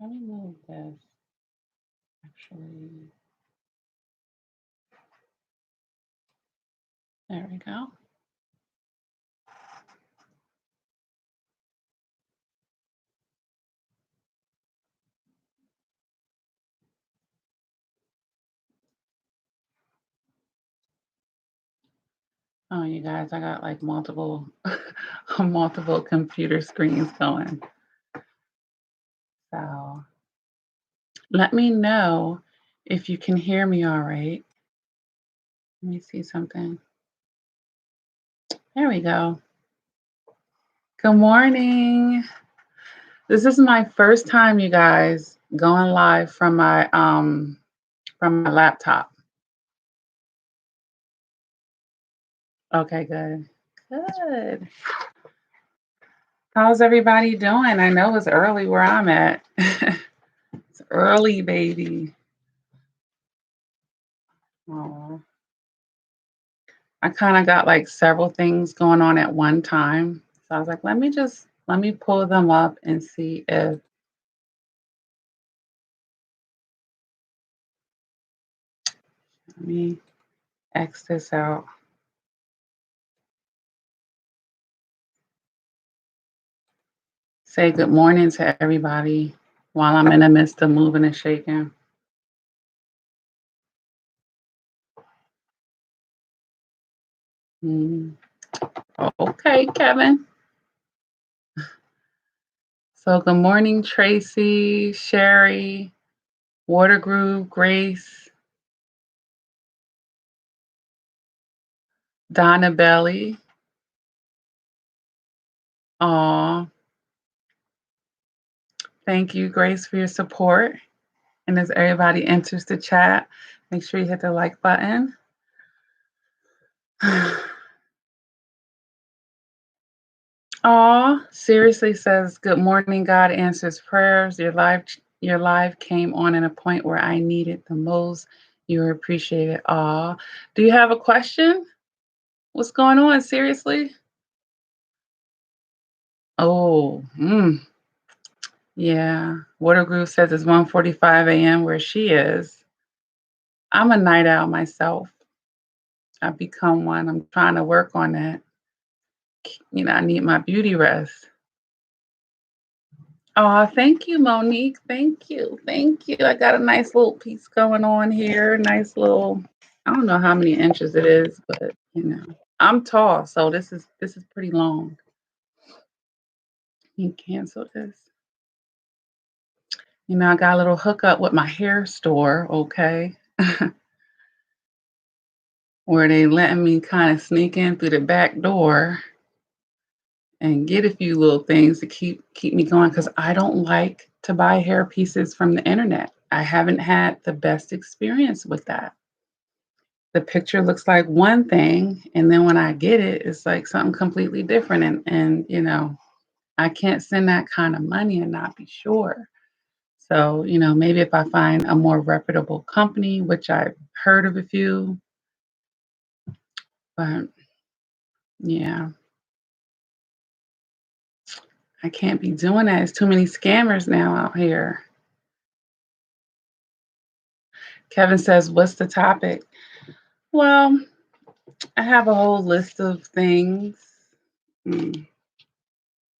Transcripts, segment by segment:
Let me move this. Actually, there we go. Oh, you guys, I got like multiple multiple computer screens going. So let me know if you can hear me all right. Let me see something. There we go. Good morning. This is my first time, you guys, going live from my laptop. Okay, good. Good. How's everybody doing? I know it's early where I'm at. It's early, baby. Aw. I kind of got like several things going on at one time. So I was like, let me pull them up and see if let me X this out. Say good morning to everybody while I'm in the midst of moving and shaking. Mm. Okay, Kevin. So good morning, Tracy, Sherry, Water Groove, Grace, Donna Belly. Aw, thank you, Grace, for your support. And as everybody enters the chat, make sure you hit the like button. Aw, seriously says, good morning, God answers prayers. Your live came on at a point where I needed the most. You're appreciated. Aw. Do you have a question? What's going on? Seriously? Oh, yeah. Water Groove says it's 1:45 a.m. where she is. I'm a night owl myself. I've become one. I'm trying to work on that. I need my beauty rest. Oh, thank you, Monique. Thank you. Thank you. I got a nice little piece going on here. Nice little, I don't know how many inches it is, but I'm tall, so this is pretty long. You cancel this. I got a little hookup with my hair store, okay? Where they letting me kind of sneak in through the back door and get a few little things to keep me going because I don't like to buy hair pieces from the internet. I haven't had the best experience with that. The picture looks like one thing, and then when I get it, it's like something completely different. And I can't send that kind of money and not be sure. So, maybe if I find a more reputable company, which I've heard of a few, but yeah, I can't be doing that. There's too many scammers now out here. Kevin says, what's the topic? Well, I have a whole list of things mm,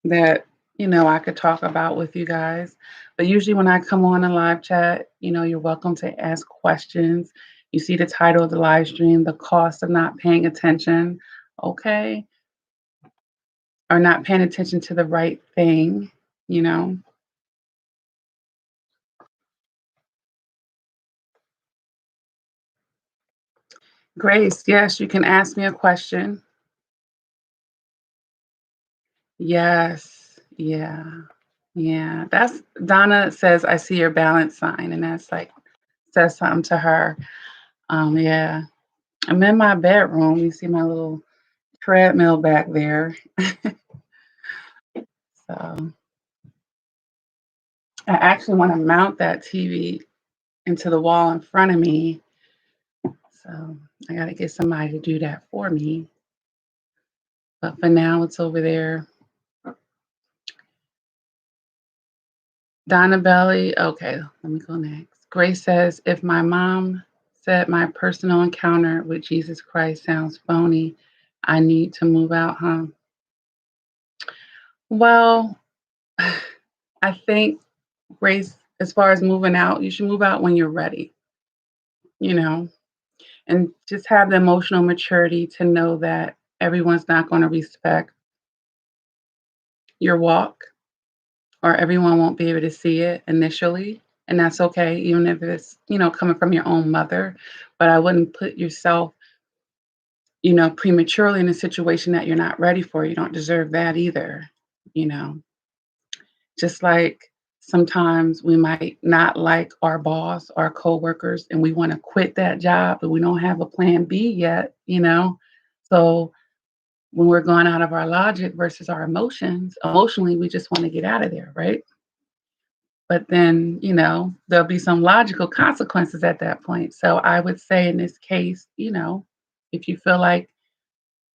that, I could talk about with you guys. But usually when I come on a live chat, you're welcome to ask questions. You see the title of the live stream, The Cost of Not Paying Attention, okay? Or not paying attention to the right thing, you know? Grace, yes, you can ask me a question. Yes. Yeah. Yeah. That's Donna says, I see your balance sign, and that's like says something to her. Yeah. I'm in my bedroom. You see my little treadmill back there. So I actually want to mount that TV into the wall in front of me. So I got to get somebody to do that for me. But for now, it's over there. Donna Belly. Okay, let me go next. Grace says, if my mom said my personal encounter with Jesus Christ sounds phony, I need to move out, huh? Well, I think, Grace, as far as moving out, you should move out when you're ready, you know, and just have the emotional maturity to know that everyone's not going to respect your walk, or everyone won't be able to see it initially. And that's okay, even if it's, coming from your own mother. But I wouldn't put yourself, prematurely in a situation that you're not ready for. You don't deserve that either, you know. Just like sometimes we might not like our boss, our coworkers, and we want to quit that job, but we don't have a plan B yet. So when we're going out of our logic versus our emotions, emotionally, we just want to get out of there, right? But then, there'll be some logical consequences at that point. So I would say in this case, if you feel like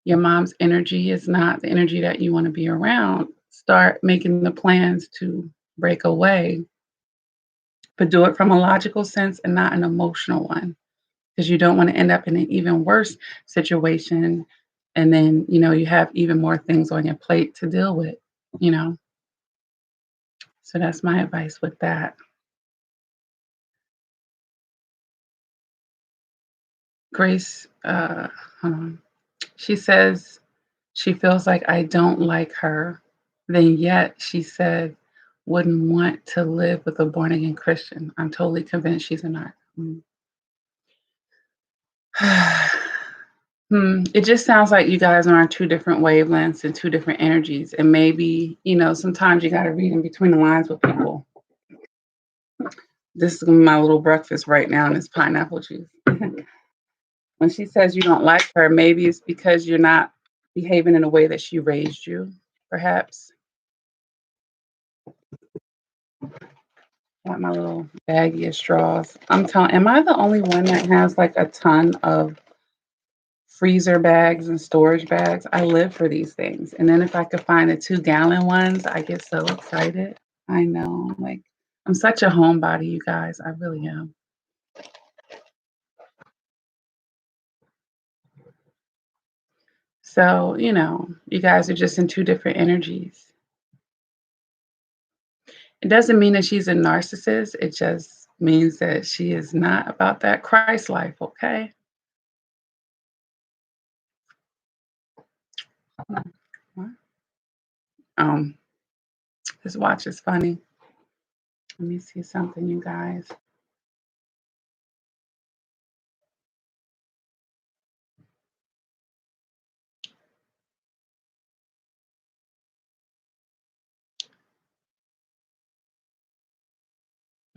your mom's energy is not the energy that you want to be around, start making the plans to break away, but do it from a logical sense and not an emotional one, because you don't want to end up in an even worse situation. And then, you have even more things on your plate to deal with, you know? So that's my advice with that. Grace, hold on. She says she feels like I don't like her. Then yet she said wouldn't want to live with a born again Christian. I'm totally convinced she's a narc. It just sounds like you guys are on two different wavelengths and two different energies. And maybe, sometimes you got to read in between the lines with people. This is my little breakfast right now, and it's pineapple juice. When she says you don't like her, maybe it's because you're not behaving in a way that she raised you, perhaps. Got my little baggie of straws. I'm telling, am I the only one that has like a ton of freezer bags and storage bags? I live for these things. And then if I could find the 2-gallon ones, I get so excited. I know, like, I'm such a homebody, you guys. I really am. So, you guys are just in two different energies. It doesn't mean that she's a narcissist. It just means that she is not about that Christ life, okay? What? Um, this watch is funny. Let me see something, you guys.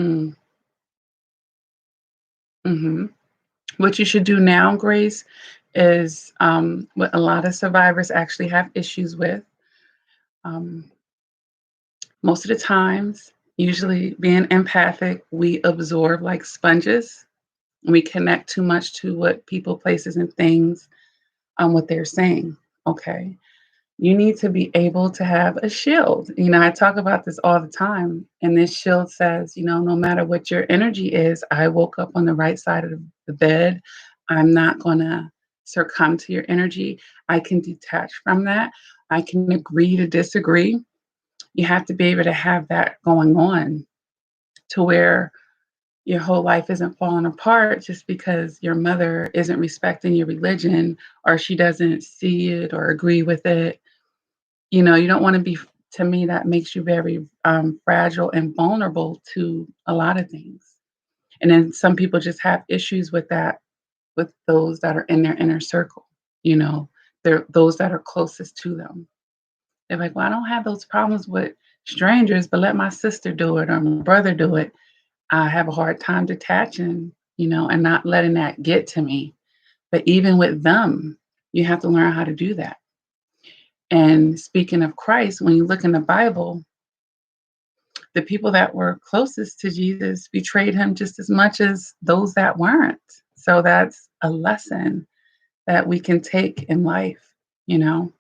Mm, mhm. What you should do now, Grace, is what a lot of survivors actually have issues with. Um, Most of the times, usually being empathic, we absorb like sponges. We connect too much to what people, places, and things, what they're saying. Okay. You need to be able to have a shield. I talk about this all the time. And this shield says, no matter what your energy is, I woke up on the right side of the bed. I'm not going to succumb to your energy. I can detach from that. I can agree to disagree. You have to be able to have that going on to where your whole life isn't falling apart just because your mother isn't respecting your religion, or she doesn't see it or agree with it. You don't want to be, to me, that makes you very fragile and vulnerable to a lot of things. And then some people just have issues with that, with those that are in their inner circle. You know, they're those that are closest to them. They're like, well, I don't have those problems with strangers, but let my sister do it or my brother do it. I have a hard time detaching, and not letting that get to me. But even with them, you have to learn how to do that. And speaking of Christ, when you look in the Bible, the people that were closest to Jesus betrayed him just as much as those that weren't. So that's a lesson that we can take in life, you know?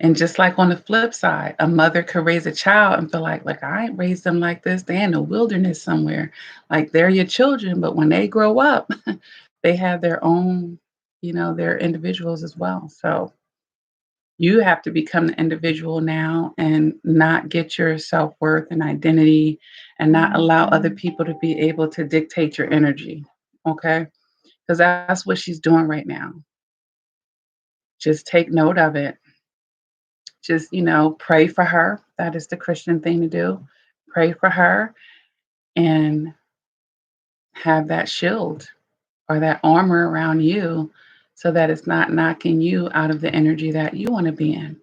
And just like on the flip side, a mother could raise a child and feel like I ain't raised them like this. They're in the wilderness somewhere. Like they're your children, but when they grow up, they have their own, they're individuals as well. So you have to become the individual now and not get your self-worth and identity and not allow other people to be able to dictate your energy. Okay? Because that's what she's doing right now. Just take note of it. Just, pray for her. That is the Christian thing to do. Pray for her and have that shield or that armor around you so that it's not knocking you out of the energy that you want to be in.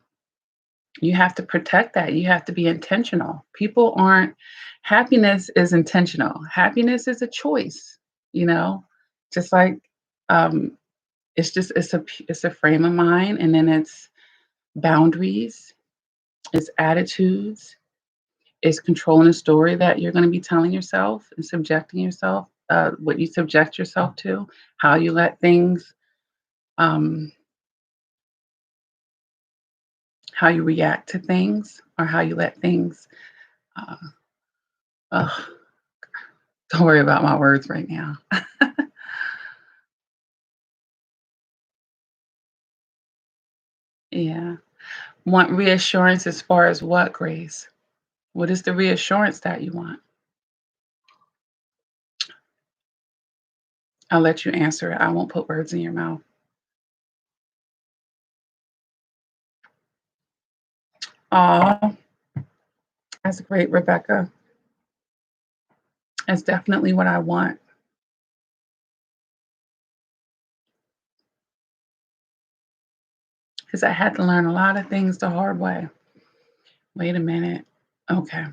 You have to protect that. You have to be intentional. People aren't, happiness is intentional. Happiness is a choice, you know, just like um, it's a frame of mind, and then it's boundaries, it's attitudes, it's controlling the story that you're going to be telling yourself and subjecting yourself, what you subject yourself to, how you let things, um, how you react to things, or how you let things. Uh, ugh, don't worry about my words right now. Yeah. Want reassurance as far as what, Grace? What is the reassurance that you want? I'll let you answer it. I won't put words in your mouth. Oh, that's great, Rebecca. That's definitely what I want because I had to learn a lot of things the hard way. Wait a minute. Okay.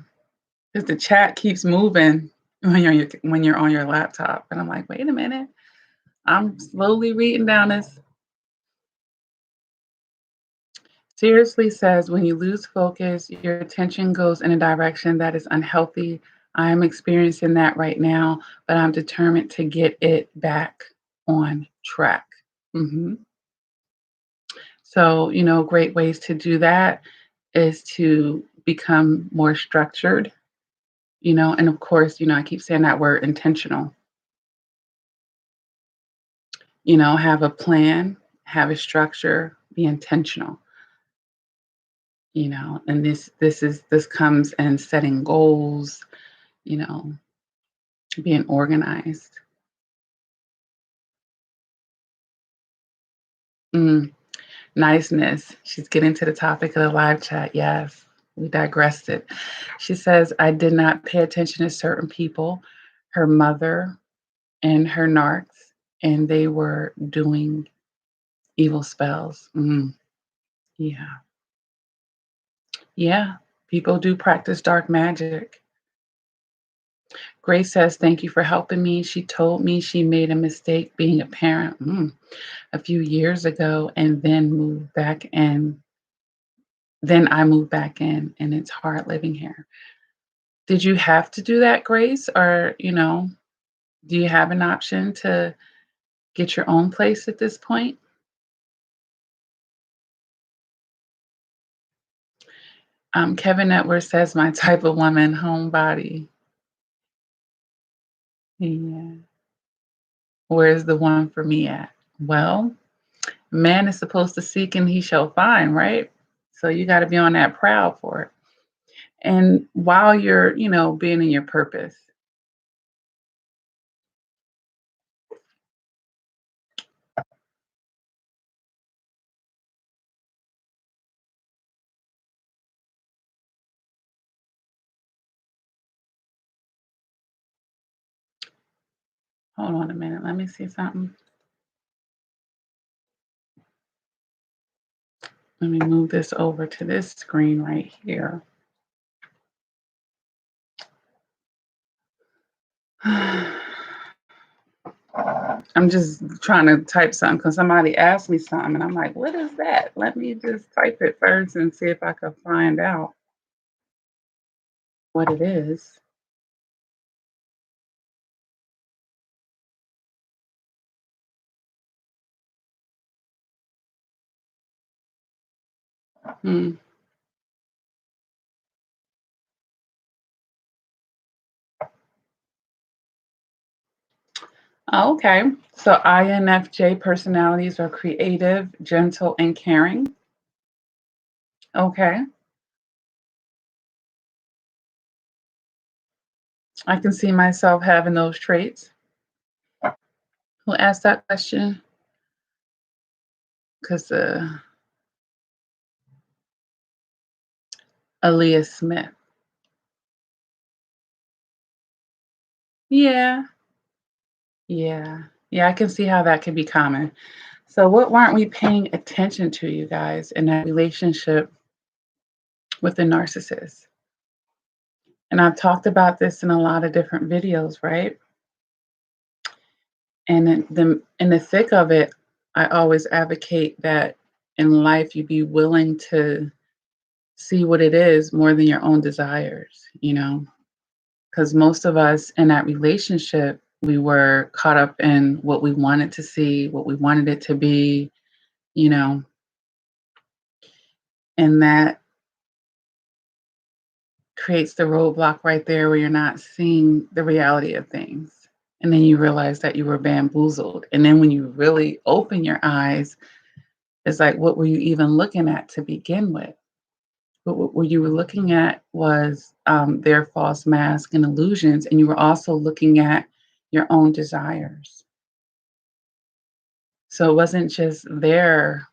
Because the chat keeps moving when you're on your laptop. And I'm like, wait a minute. I'm slowly reading down this. Seriously says when you lose focus, your attention goes in a direction that is unhealthy. I am experiencing that right now, but I'm determined to get it back on track. hmm So, great ways to do that is to become more structured, and of course, I keep saying that word intentional, have a plan, have a structure, be intentional, and this comes in setting goals, you know, being organized. Mm, niceness. She's getting to the topic of the live chat. Yes, we digressed it. She says, I did not pay attention to certain people, her mother and her narcs, and they were doing evil spells. Yeah. Yeah. People do practice dark magic. Grace says, thank you for helping me. She told me she made a mistake being a parent a few years ago and then moved back in. Then I moved back in, and it's hard living here. Did you have to do that, Grace? Or, do you have an option to get your own place at this point? Kevin Edwards says, my type of woman, homebody. Yeah. Where's the one for me at? Well, man is supposed to seek and he shall find, right? So you got to be on that prowl for it. And while you're, being in your purpose, hold on a minute. Let me see something. Let me move this over to this screen right here. I'm just trying to type something because somebody asked me something, and I'm like, what is that? Let me just type it first and see if I can find out what it is. Mm. Oh, okay. So INFJ personalities are creative, gentle, and caring. Okay. I can see myself having those traits. Who asked that question? Because Aaliyah Smith. Yeah. Yeah. Yeah, I can see how that could be common. So what weren't we paying attention to, you guys, in that relationship with the narcissist? And I've talked about this in a lot of different videos, right? And in the thick of it, I always advocate that in life you be willing to see what it is more than your own desires, you know? Because most of us in that relationship, we were caught up in what we wanted to see, what we wanted it to be, you know, and that creates the roadblock right there where you're not seeing the reality of things. And then you realize that you were bamboozled. And then when you really open your eyes, it's like, what were you even looking at to begin with? What you were looking at was their false mask and illusions, and you were also looking at your own desires. So it wasn't just their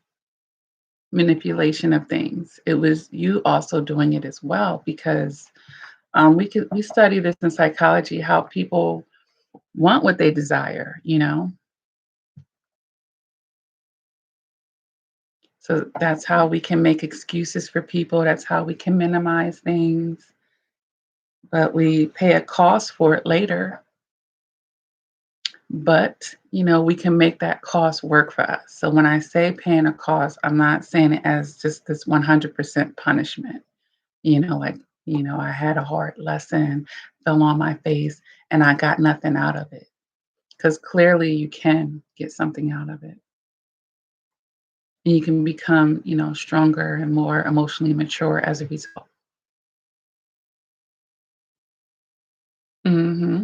manipulation of things; it was you also doing it as well. Because we study this in psychology, how people want what they desire. You know, so that's how we can make excuses for people. That's how we can minimize things, but we pay a cost for it later. But, we can make that cost work for us. So when I say paying a cost, I'm not saying it as just this 100% punishment. Like, I had a hard lesson, fell on my face, and I got nothing out of it. Because clearly you can get something out of it. And you can become, stronger and more emotionally mature as a result. hmm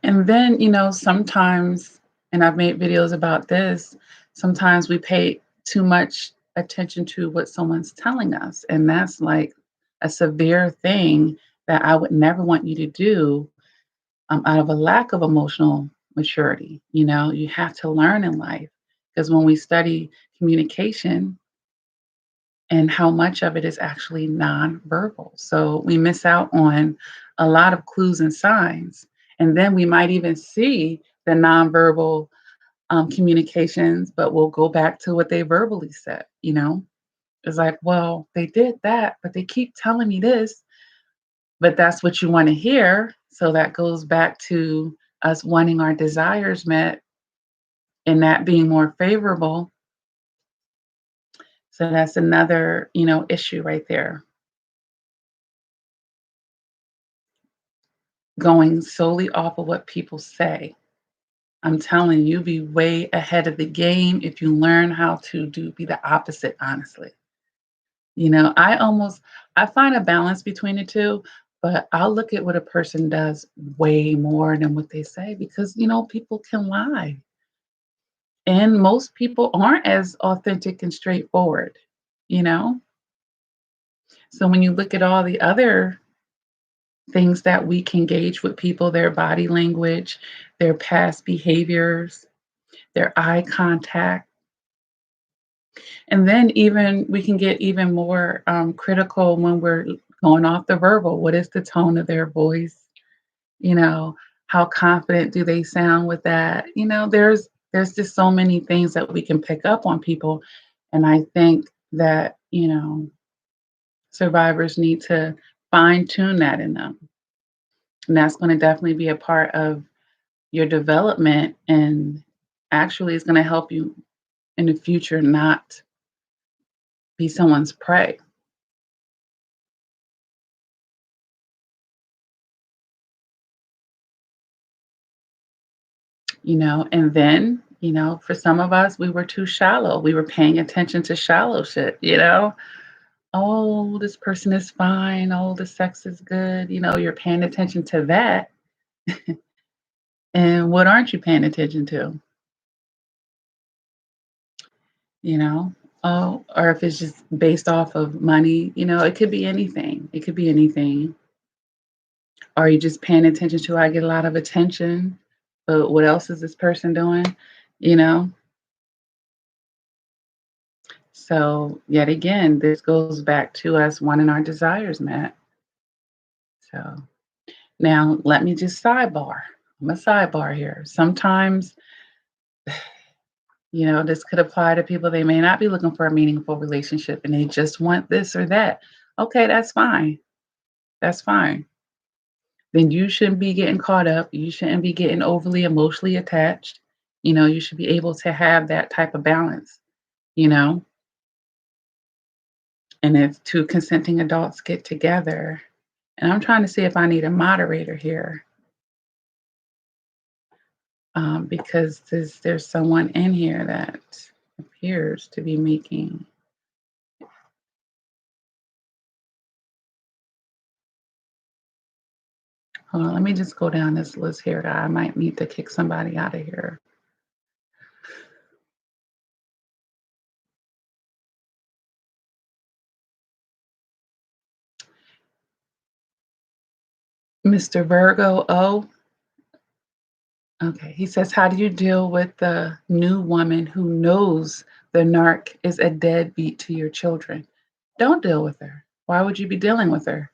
And then, sometimes, and I've made videos about this, sometimes we pay too much attention to what someone's telling us. And that's like a severe thing that I would never want you to do out of a lack of emotional maturity. You have to learn in life because when we study communication, and how much of it is actually nonverbal. So we miss out on a lot of clues and signs. And then we might even see the nonverbal communications, but we'll go back to what they verbally said. It's like, well, they did that, but they keep telling me this, but that's what you want to hear. So that goes back to us wanting our desires met and that being more favorable. So that's another, issue right there. Going solely off of what people say. I'm telling you, be way ahead of the game if you learn how to be the opposite, honestly. I find a balance between the two, but I'll look at what a person does way more than what they say because, people can lie. And most people aren't as authentic and straightforward, you know? So when you look at all the other things that we can gauge with people, their body language, their past behaviors, their eye contact. And then even we can get even more critical when we're going off the verbal. What is the tone of their voice? You know, how confident do they sound with that? There's just so many things that we can pick up on people. And I think that, survivors need to fine tune that in them. And that's going to definitely be a part of your development and actually is going to help you in the future not be someone's prey. And then, for some of us, we were too shallow. We were paying attention to shallow shit. Oh, this person is fine. Oh, the sex is good. You're paying attention to that. And what aren't you paying attention to? You know? Oh, or if it's just based off of money, it could be anything. It could be anything. Are you just paying attention to I get a lot of attention, but what else is this person doing? You know? So yet again, this goes back to us wanting our desires met. So now let me just sidebar. I'm a sidebar here. Sometimes, this could apply to people. They may not be looking for a meaningful relationship and they just want this or that. Okay, that's fine. That's fine. Then you shouldn't be getting caught up. You shouldn't be getting overly emotionally attached. You should be able to have that type of balance, you know? And if two consenting adults get together, and I'm trying to see if I need a moderator here, because there's someone in here that appears to be making. Hold on, let me just go down this list here. I might need to kick somebody out of here. Mr. Virgo O. Okay, he says, how do you deal with the new woman who knows the narc is a deadbeat to your children? Don't deal with her. Why would you be dealing with her?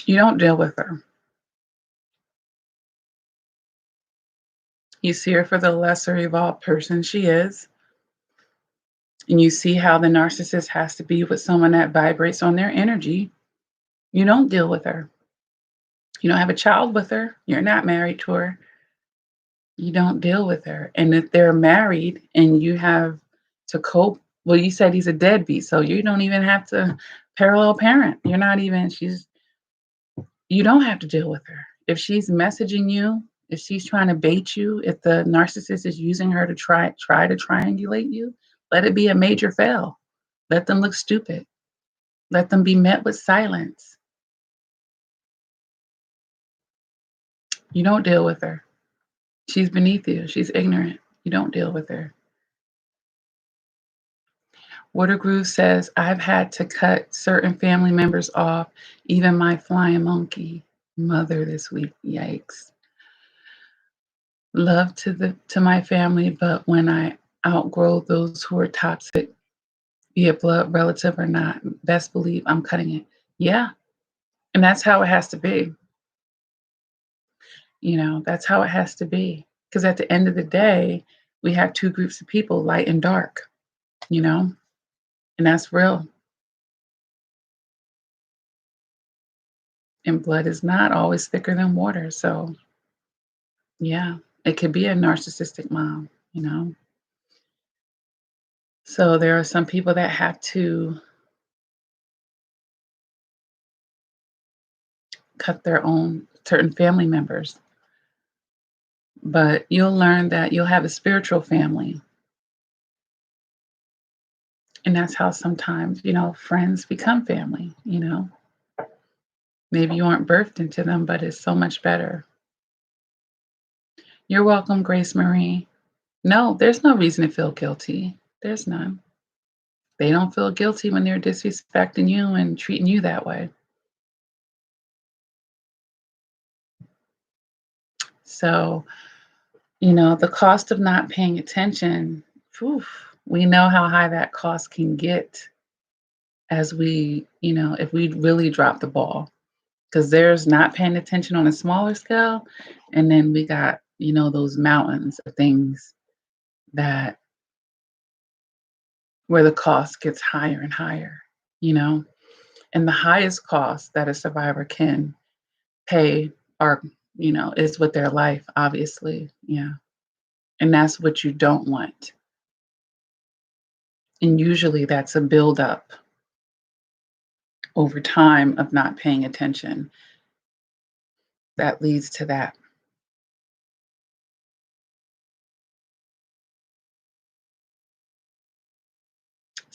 You don't deal with her. You see her for the lesser evolved person she is, and you see how the narcissist has to be with someone that vibrates on their energy. You don't deal with her. You don't have a child with her. You're not married to her. You don't deal with her. And if they're married and you have to cope, well, you said he's a deadbeat, so you don't even have to parallel parent. You're not even, you don't have to deal with her. If she's messaging you, if she's trying to bait you, if the narcissist is using her to try to triangulate you, let it be a major fail. Let them look stupid. Let them be met with silence. You don't deal with her. She's beneath you. She's ignorant. You don't deal with her. Watergroove says, I've had to cut certain family members off, even my flying monkey mother this week. Yikes. Love to my family, but when I outgrow those who are toxic, be it blood relative or not, best believe I'm cutting it. Yeah. And that's how it has to be. That's how it has to be. Because at the end of the day, we have two groups of people, light and dark, you know, and that's real. And blood is not always thicker than water. So, yeah, it could be a narcissistic mom. So, there are some people that have to cut their own certain family members, but you'll learn that you'll have a spiritual family. And that's how sometimes, friends become family. Maybe you aren't birthed into them, but it's so much better. You're welcome, Grace Marie. No, there's no reason to feel guilty. There's none. They don't feel guilty when they're disrespecting you and treating you that way. So, the cost of not paying attention, whew, we know how high that cost can get as if we really drop the ball. Because there's not paying attention on a smaller scale. And then we got, those mountains of things that where the cost gets higher and higher, you know? And the highest cost that a survivor can pay are, is with their life, obviously. Yeah. And that's what you don't want. And usually that's a buildup over time of not paying attention that leads to that.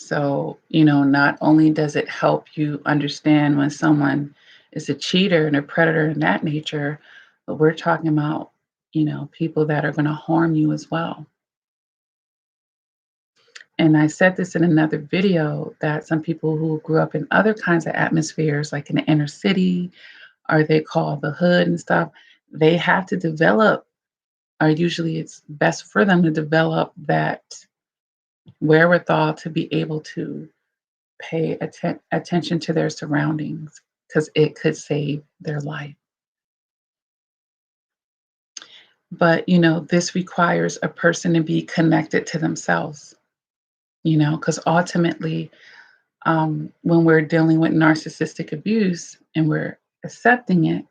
So, not only does it help you understand when someone is a cheater and a predator in that nature, but we're talking about, people that are going to harm you as well. And I said this in another video that some people who grew up in other kinds of atmospheres, like in the inner city, or they call the hood and stuff, they have to develop, or usually it's best for them to develop that wherewithal to be able to pay attention to their surroundings because it could save their life. But, this requires a person to be connected to themselves, because ultimately, when we're dealing with narcissistic abuse and we're accepting it,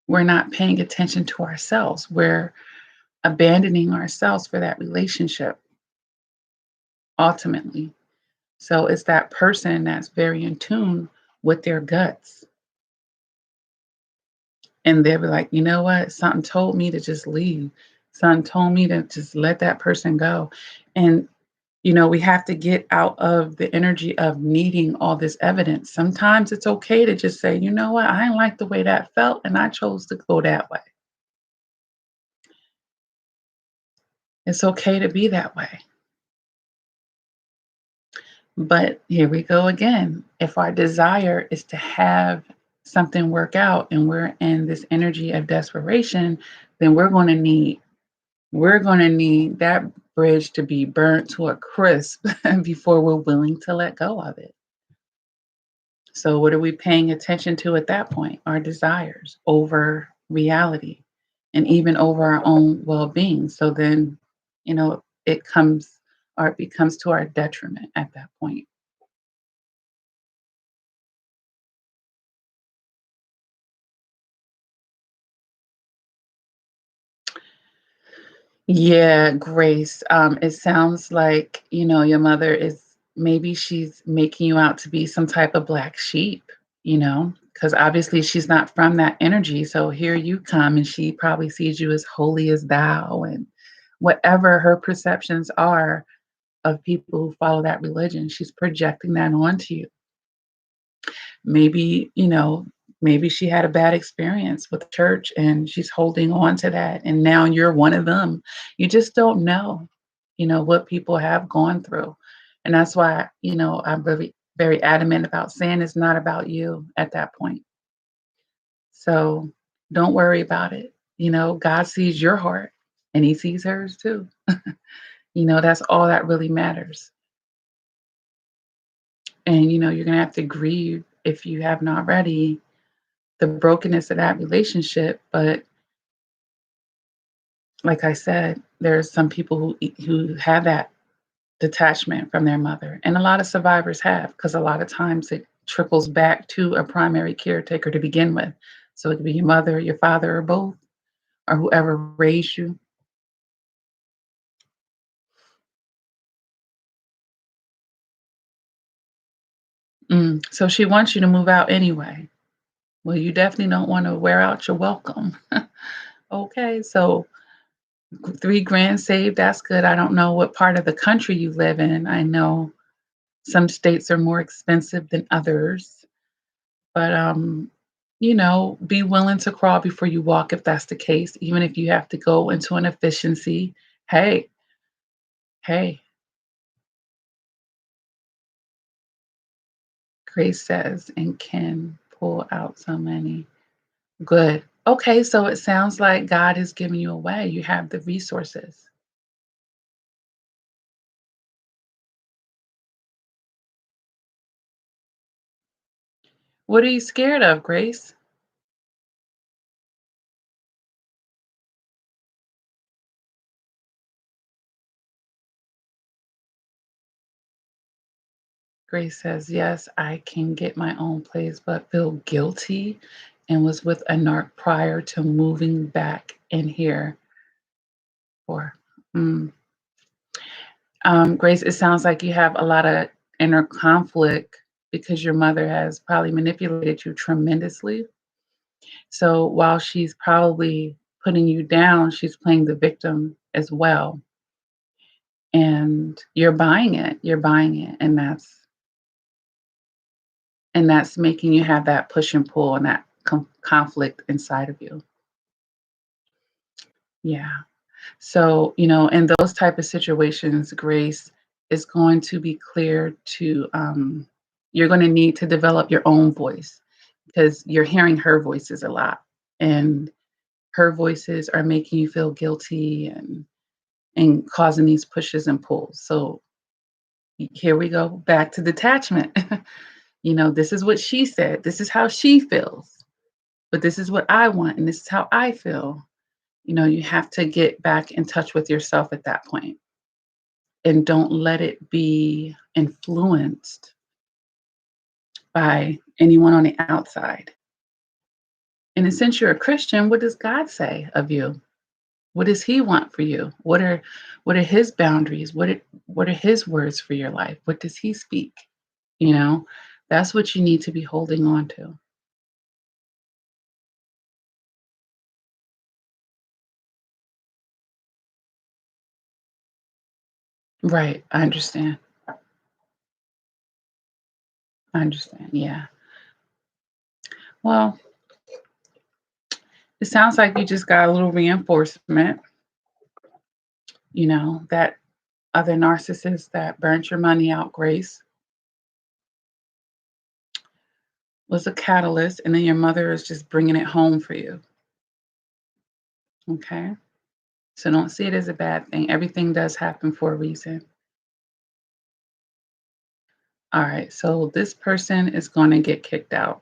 we're not paying attention to ourselves. We're abandoning ourselves for that relationship, ultimately. So it's that person that's very in tune with their guts. And they'll be like, you know what? Something told me to just leave. Something told me to just let that person go. And, we have to get out of the energy of needing all this evidence. Sometimes it's okay to just say, you know what? I didn't like the way that felt, and I chose to go that way. It's okay to be that way. But here we go again. If our desire is to have something work out and we're in this energy of desperation, then we're going to need that bridge to be burnt to a crisp before we're willing to let go of it. So, what are we paying attention to at that point? Our desires over reality and even over our own well being. So then, it comes or it becomes to our detriment at that point. Yeah, Grace. It sounds like, your mother is maybe she's making you out to be some type of black sheep, because obviously she's not from that energy. So here you come and she probably sees you as holy as thou and whatever her perceptions are of people who follow that religion, she's projecting that onto you. Maybe, maybe she had a bad experience with church and she's holding on to that. And now you're one of them. You just don't know, what people have gone through. And that's why, I'm very, very adamant about saying it's not about you at that point. So don't worry about it. God sees your heart and he sees hers too. That's all that really matters. And, you're going to have to grieve if you haven't already the brokenness of that relationship. But like I said, there's some people who have that detachment from their mother, and a lot of survivors have, because a lot of times it trickles back to a primary caretaker to begin with. So it could be your mother, your father, or both, or whoever raised you. So she wants you to move out anyway. Well, you definitely don't want to wear out your welcome. Okay, so 3 grand saved, that's good. I don't know what part of the country you live in. I know some states are more expensive than others, but, be willing to crawl before you walk if that's the case, even if you have to go into an efficiency. Hey, hey, Grace says, and can pull out so many. Good. Okay, so it sounds like God has given you a way. You have the resources. What are you scared of, Grace? Grace says, yes, I can get my own place, but feel guilty and was with a narc prior to moving back in here for. Mm. Grace, it sounds like you have a lot of inner conflict because your mother has probably manipulated you tremendously. So while she's probably putting you down, she's playing the victim as well. and you're buying it, and that's making you have that push and pull and that conflict inside of you. Yeah. So, in those type of situations, grace is going to be clear to you're going to need to develop your own voice because you're hearing her voices a lot, and her voices are making you feel guilty and causing these pushes and pulls. So here we go back to detachment. This is what she said. This is how she feels, but this is what I want, and this is how I feel. You have to get back in touch with yourself at that point and don't let it be influenced by anyone on the outside. And since you're a Christian, what does God say of you? What does He want for you? What are His boundaries? What are His words for your life? What does He speak? You know, that's what you need to be holding on to. Right. I understand. I understand. Yeah. Well, it sounds like you just got a little reinforcement, that other narcissist that burnt your money out, Grace, was a catalyst, and then your mother is just bringing it home for you. Okay. So don't see it as a bad thing. Everything does happen for a reason. All right. So this person is going to get kicked out.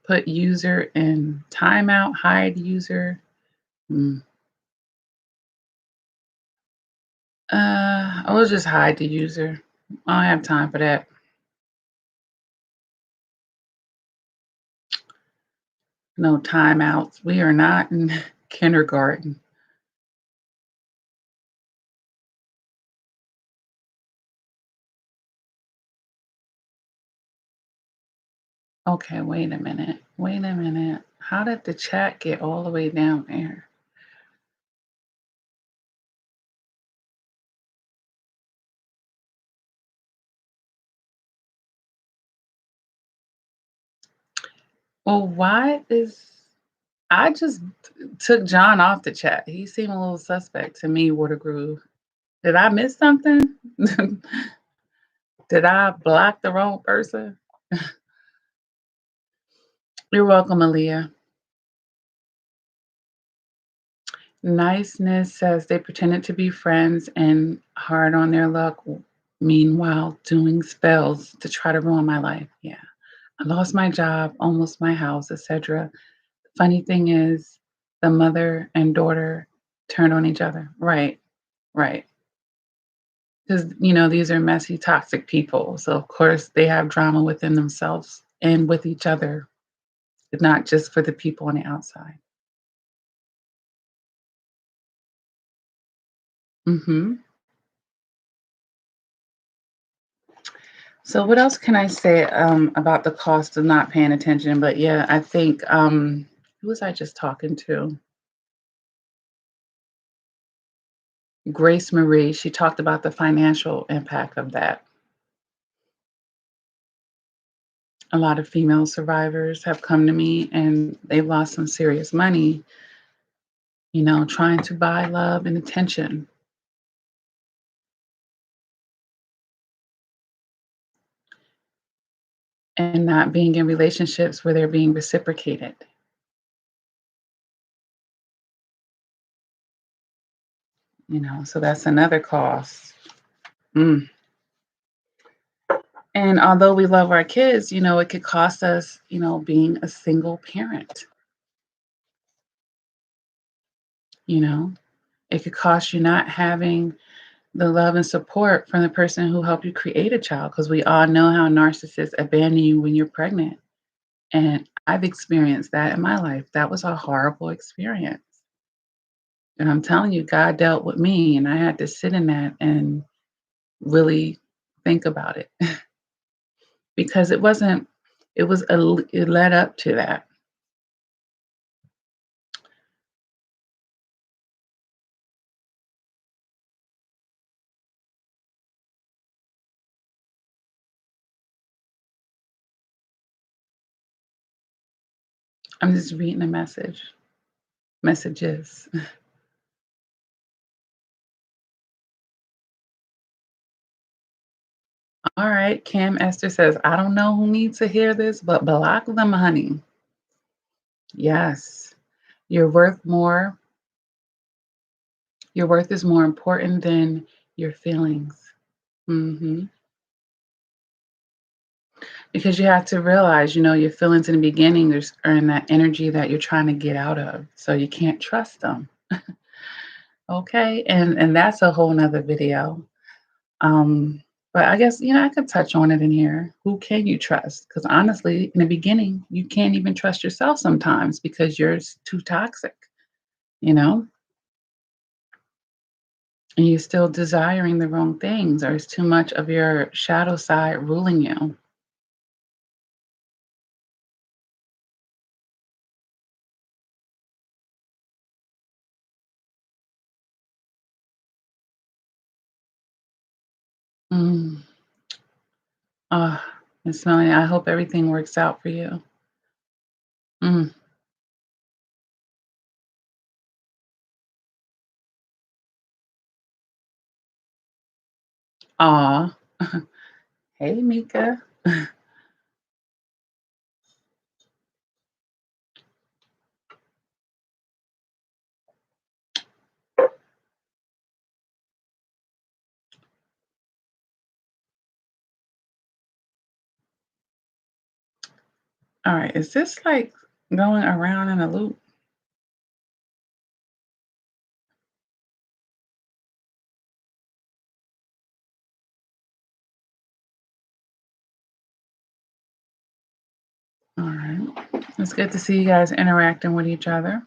Put user in timeout, hide user. Mm. I will just hide the user. I don't have time for that. No timeouts. We are not in kindergarten. Okay, wait a minute. Wait a minute. How did the chat get all the way down there? Well, why is I just took John off the chat. He seemed a little suspect to me, Watergroove. Did I miss something? Did I block the wrong person? You're welcome, Aaliyah. Niceness says they pretended to be friends and hard on their luck, meanwhile doing spells to try to ruin my life. Yeah. I lost my job, almost my house, etc. Funny thing is, the mother and daughter turned on each other. Right, right. Because, these are messy, toxic people. So, of course, they have drama within themselves and with each other, not just for the people on the outside. Hmm. So, what else can I say about the cost of not paying attention? But yeah, I think, who was I just talking to? Grace Marie. She talked about the financial impact of that. A lot of female survivors have come to me and they've lost some serious money, trying to buy love and attention and not being in relationships where they're being reciprocated, so that's another cost. Mm. And although we love our kids, it could cost us, being a single parent, you know, it could cost you not having the love and support from the person who helped you create a child because we all know how narcissists abandon you when you're pregnant. And I've experienced that in my life. That was a horrible experience. And I'm telling you, God dealt with me, and I had to sit in that and really think about it because it wasn't, it led up to that. I'm just reading a messages. All right, Kim Esther says, I don't know who needs to hear this, but block them, honey. Yes. Your worth more, your worth is more important than your feelings. Mhm. Because you have to realize, your feelings in the beginning, are in that energy that you're trying to get out of. So you can't trust them. Okay. And that's a whole nother video. Um, but I guess, I could touch on it in here. Who can you trust? Because honestly, in the beginning, you can't even trust yourself sometimes because you're too toxic, you know, and you're still desiring the wrong things, or it's too much of your shadow side ruling you. Mm. Ah, Miss Melanie, I hope everything works out for you. Mm. Aw. Hey, Mika. All right, is this like going around in a loop? All right. It's good to see you guys interacting with each other.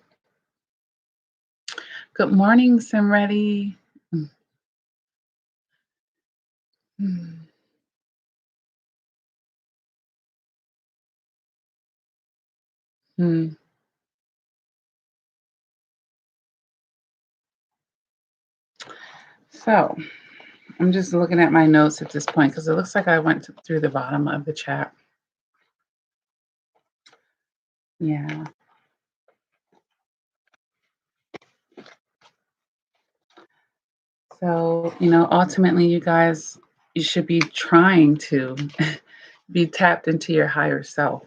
Good morning, Simready. Mm. Mm. So I'm just looking at my notes at this point because it looks like I went through the bottom of the chat. Yeah. So, ultimately, you guys, you should be trying to be tapped into your higher self.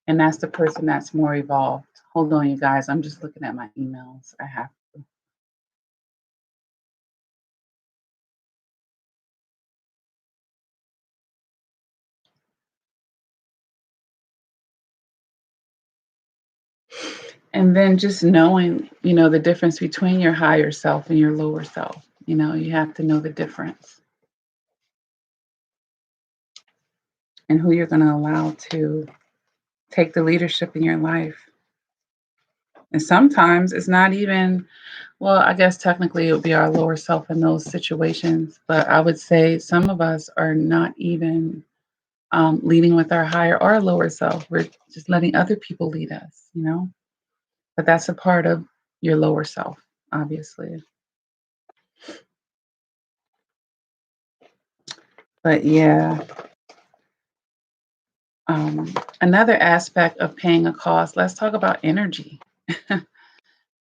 And that's the person that's more evolved. Hold on, you guys. I'm just looking at my emails. I have to. And then just knowing, the difference between your higher self and your lower self. You have to know the difference and who you're going to allow to take the leadership in your life. And sometimes it's not even, well, I guess technically it would be our lower self in those situations. But I would say some of us are not even leading with our higher or lower self. We're just letting other people lead us. But that's a part of your lower self, obviously. But yeah, another aspect of paying a cost, let's talk about energy.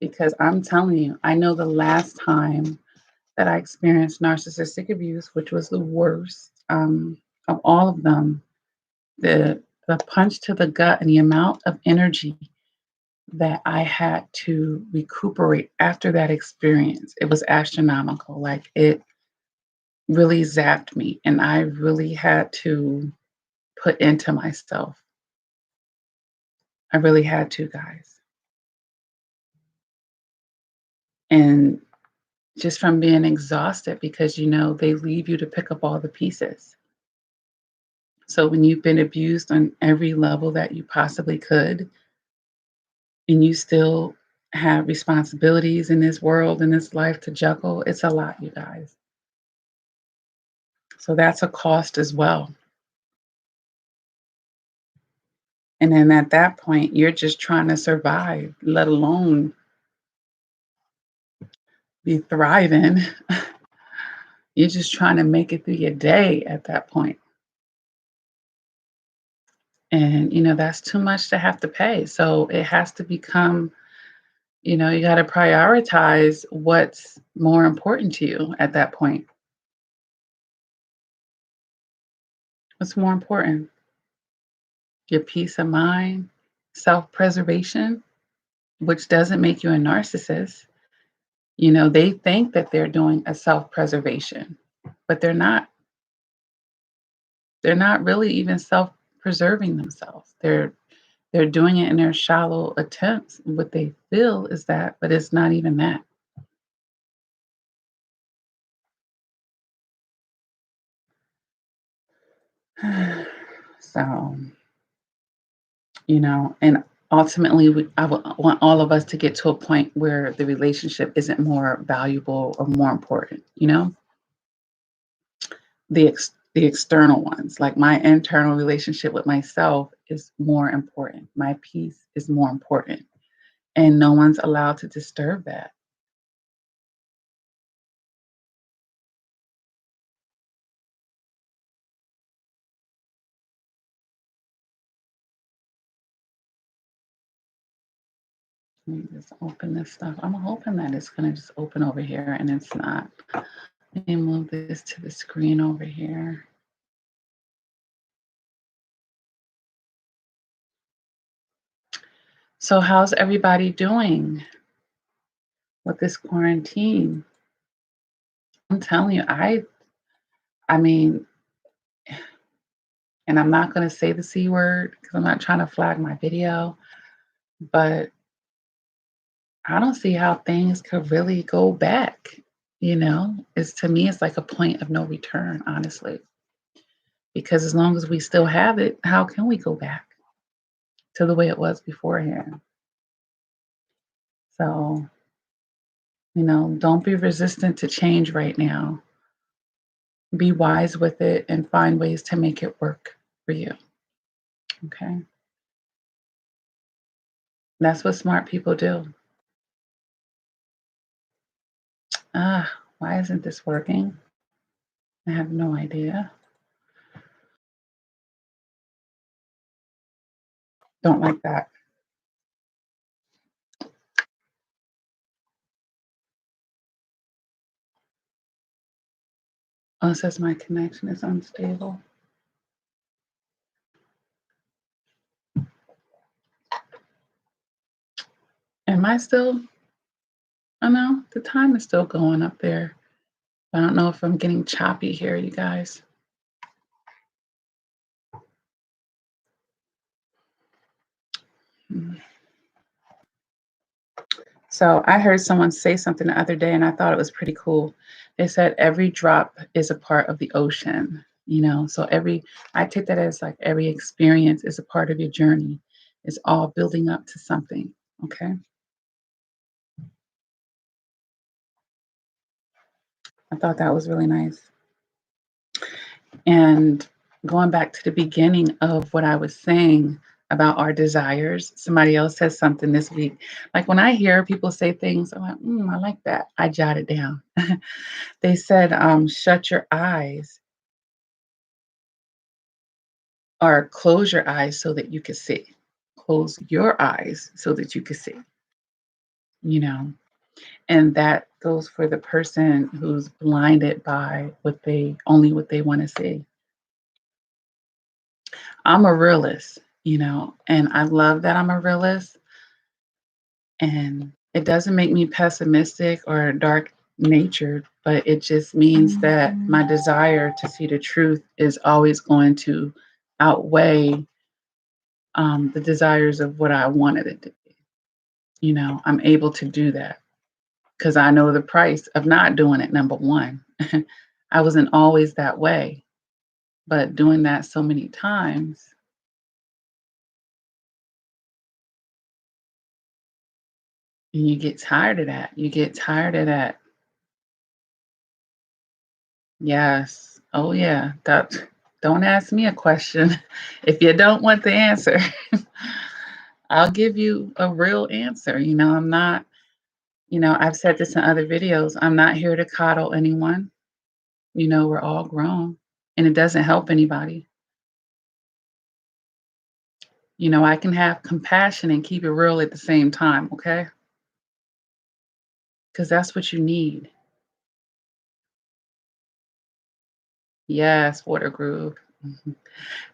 Because I'm telling you, I know the last time that I experienced narcissistic abuse, which was the worst of all of them, the punch to the gut and the amount of energy that I had to recuperate after that experience, it was astronomical. Like it really zapped me, and I really had to put into myself. I really had to, guys. And just from being exhausted because, they leave you to pick up all the pieces. So when you've been abused on every level that you possibly could, and you still have responsibilities in this world, in this life to juggle, it's a lot, you guys. So that's a cost as well. And then at that point, you're just trying to survive, let alone be thriving. You're just trying to make it through your day at that point. And, that's too much to have to pay. So it has to become, you got to prioritize what's more important to you at that point. What's more important? Your peace of mind, self preservation, which doesn't make you a narcissist. They think that they're doing a self preservation, but they're not. They're not really even self preserving themselves. They're doing it in their shallow attempts. What they feel is that, but it's not even that. So, and ultimately, I would want all of us to get to a point where the relationship isn't more valuable or more important, the external ones. Like my internal relationship with myself is more important. My peace is more important. And no one's allowed to disturb that. Let me just open this stuff. I'm hoping that it's going to just open over here, and it's not. Let me move this to the screen over here. So, how's everybody doing with this quarantine? I'm telling you, I mean, and I'm not going to say the C word because I'm not trying to flag my video, but I don't see how things could really go back. It's to me, it's like a point of no return, honestly, because as long as we still have it, how can we go back to the way it was beforehand? So, don't be resistant to change right now. Be wise with it and find ways to make it work for you. Okay. That's what smart people do. Ah, why isn't this working? I have no idea. Don't like that. Oh, it says my connection is unstable. Am I still? Oh no, the time is still going up there. I don't know if I'm getting choppy here, you guys. Hmm. So I heard someone say something the other day and I thought it was pretty cool. They said every drop is a part of the ocean, So I take that as like every experience is a part of your journey. It's all building up to something. Okay. I thought that was really nice. And going back to the beginning of what I was saying about our desires, somebody else says something this week. Like when I hear people say things, I'm like, I like that. I jot it down. They said, shut your eyes or close your eyes so that you can see. Close your eyes so that you can see, you know. And that goes for the person who's blinded by what they want to see. I'm a realist, and I love that I'm a realist. And it doesn't make me pessimistic or dark natured, but it just means that my desire to see the truth is always going to outweigh the desires of what I wanted it to be. I'm able to do that because I know the price of not doing it, number one. I wasn't always that way, but doing that so many times, and you get tired of that. You get tired of that. Yes. Oh, yeah. Don't ask me a question if you don't want the answer. I'll give you a real answer. I'm not, I've said this in other videos. I'm not here to coddle anyone. We're all grown and it doesn't help anybody. I can have compassion and keep it real at the same time, okay? Because that's what you need. Yes, water groove. Mhm.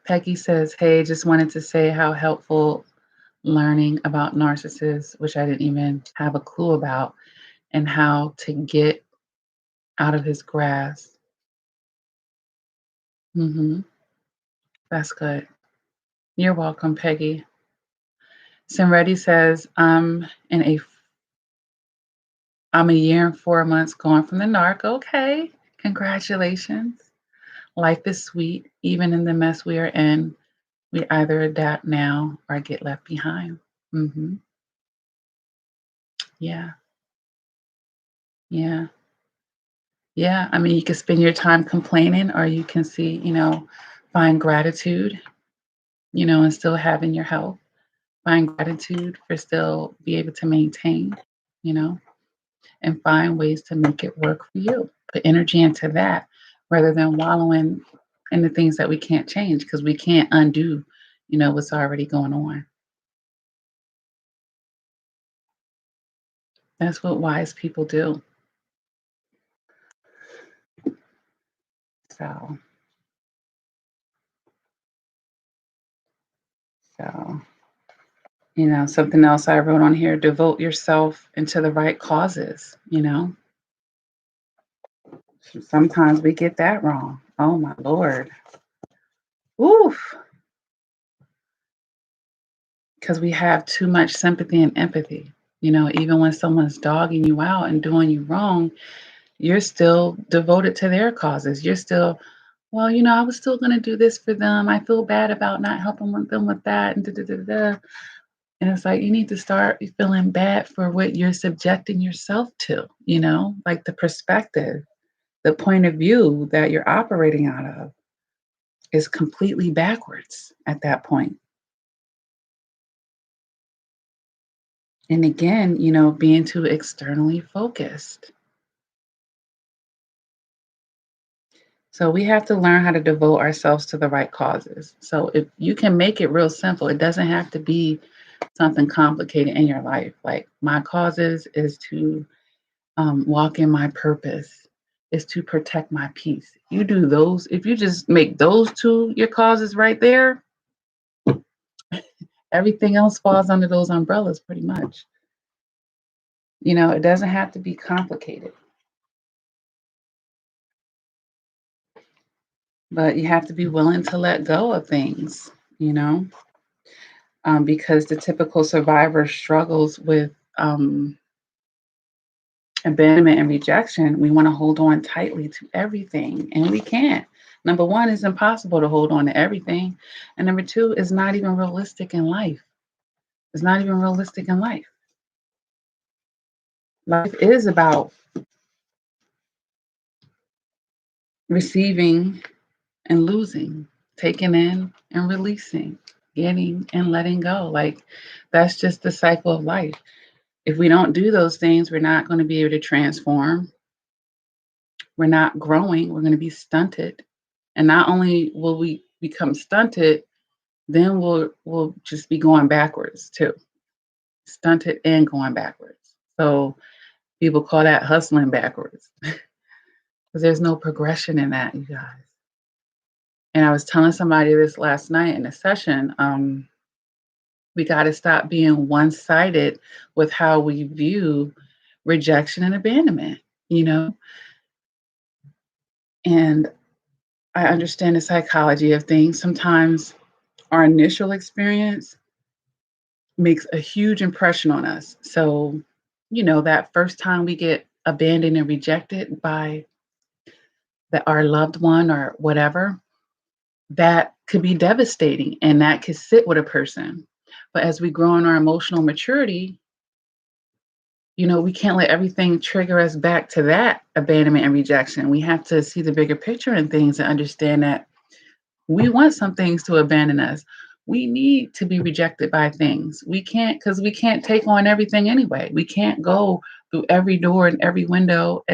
Peggy says, "Hey, just wanted to say how helpful learning about narcissists, which I didn't even have a clue about, and how to get out of his grasp." Mhm. That's good. You're welcome, Peggy. Simready says, I'm a year and 4 months gone from the narc." Okay, congratulations. Life is sweet, even in the mess we are in. We either adapt now or get left behind. Mhm. Yeah, yeah, yeah. I mean, you can spend your time complaining, or you can find gratitude, and still having your health. Find gratitude for still be able to maintain, you know, and find ways to make it work for you. Put energy into that rather than wallowing in the things that we can't change because we can't undo, what's already going on. That's what wise people do. So, so, something else I wrote on here, devote yourself into the right causes. Sometimes we get that wrong. Oh my Lord. Oof. Because we have too much sympathy and empathy. Even when someone's dogging you out and doing you wrong, you're still devoted to their causes. You're still, well, I was still going to do this for them. I feel bad about not helping with them with that. And da, da, da, da. And it's like you need to start feeling bad for what you're subjecting yourself to, like the perspective, the point of view that you're operating out of is completely backwards at that point. And again, being too externally focused. So we have to learn how to devote ourselves to the right causes. So if you can make it real simple, it doesn't have to be something complicated in your life. Like my causes is to walk in my purpose, is to protect my peace. You do those. If you just make those two your causes right there, everything else falls under those umbrellas pretty much. It doesn't have to be complicated, but you have to be willing to let go of things, you know, because the typical survivor struggles with abandonment and rejection. We want to hold on tightly to everything, and we can't. Number one, it's impossible to hold on to everything. And number two, it's not even realistic in life. It's not even realistic in life. Life is about receiving and losing, taking in and releasing, getting and letting go. Like that's just the cycle of life. If we don't do those things, we're not going to be able to transform. We're not growing. We're going to be stunted. And not only will we become stunted, then we'll just be going backwards too. Stunted and going backwards. So people call that hustling backwards because there's no progression in that, you guys. And I was telling somebody this last night in a session. We got to stop being one-sided with how we view rejection and abandonment, you know? And I understand the psychology of things. Sometimes our initial experience makes a huge impression on us. So, that first time we get abandoned and rejected by our loved one or whatever, that could be devastating and that could sit with a person. But as we grow in our emotional maturity, we can't let everything trigger us back to that abandonment and rejection. We have to see the bigger picture in things and understand that we want some things to abandon us. We need to be rejected by things. We can't because we can't take on everything anyway. We can't go through every door and every window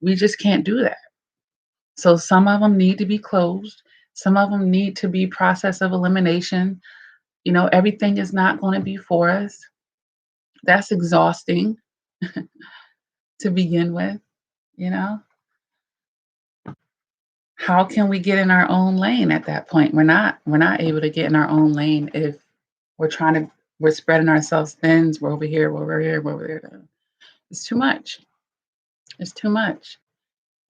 we just can't do that. So some of them need to be closed. Some of them need to be process of elimination. Everything is not going to be for us. That's exhausting to begin with, you know? How can we get in our own lane at that point? We're not able to get in our own lane if we're spreading ourselves thin, we're over here, we're over here, we're over there. It's too much. It's too much.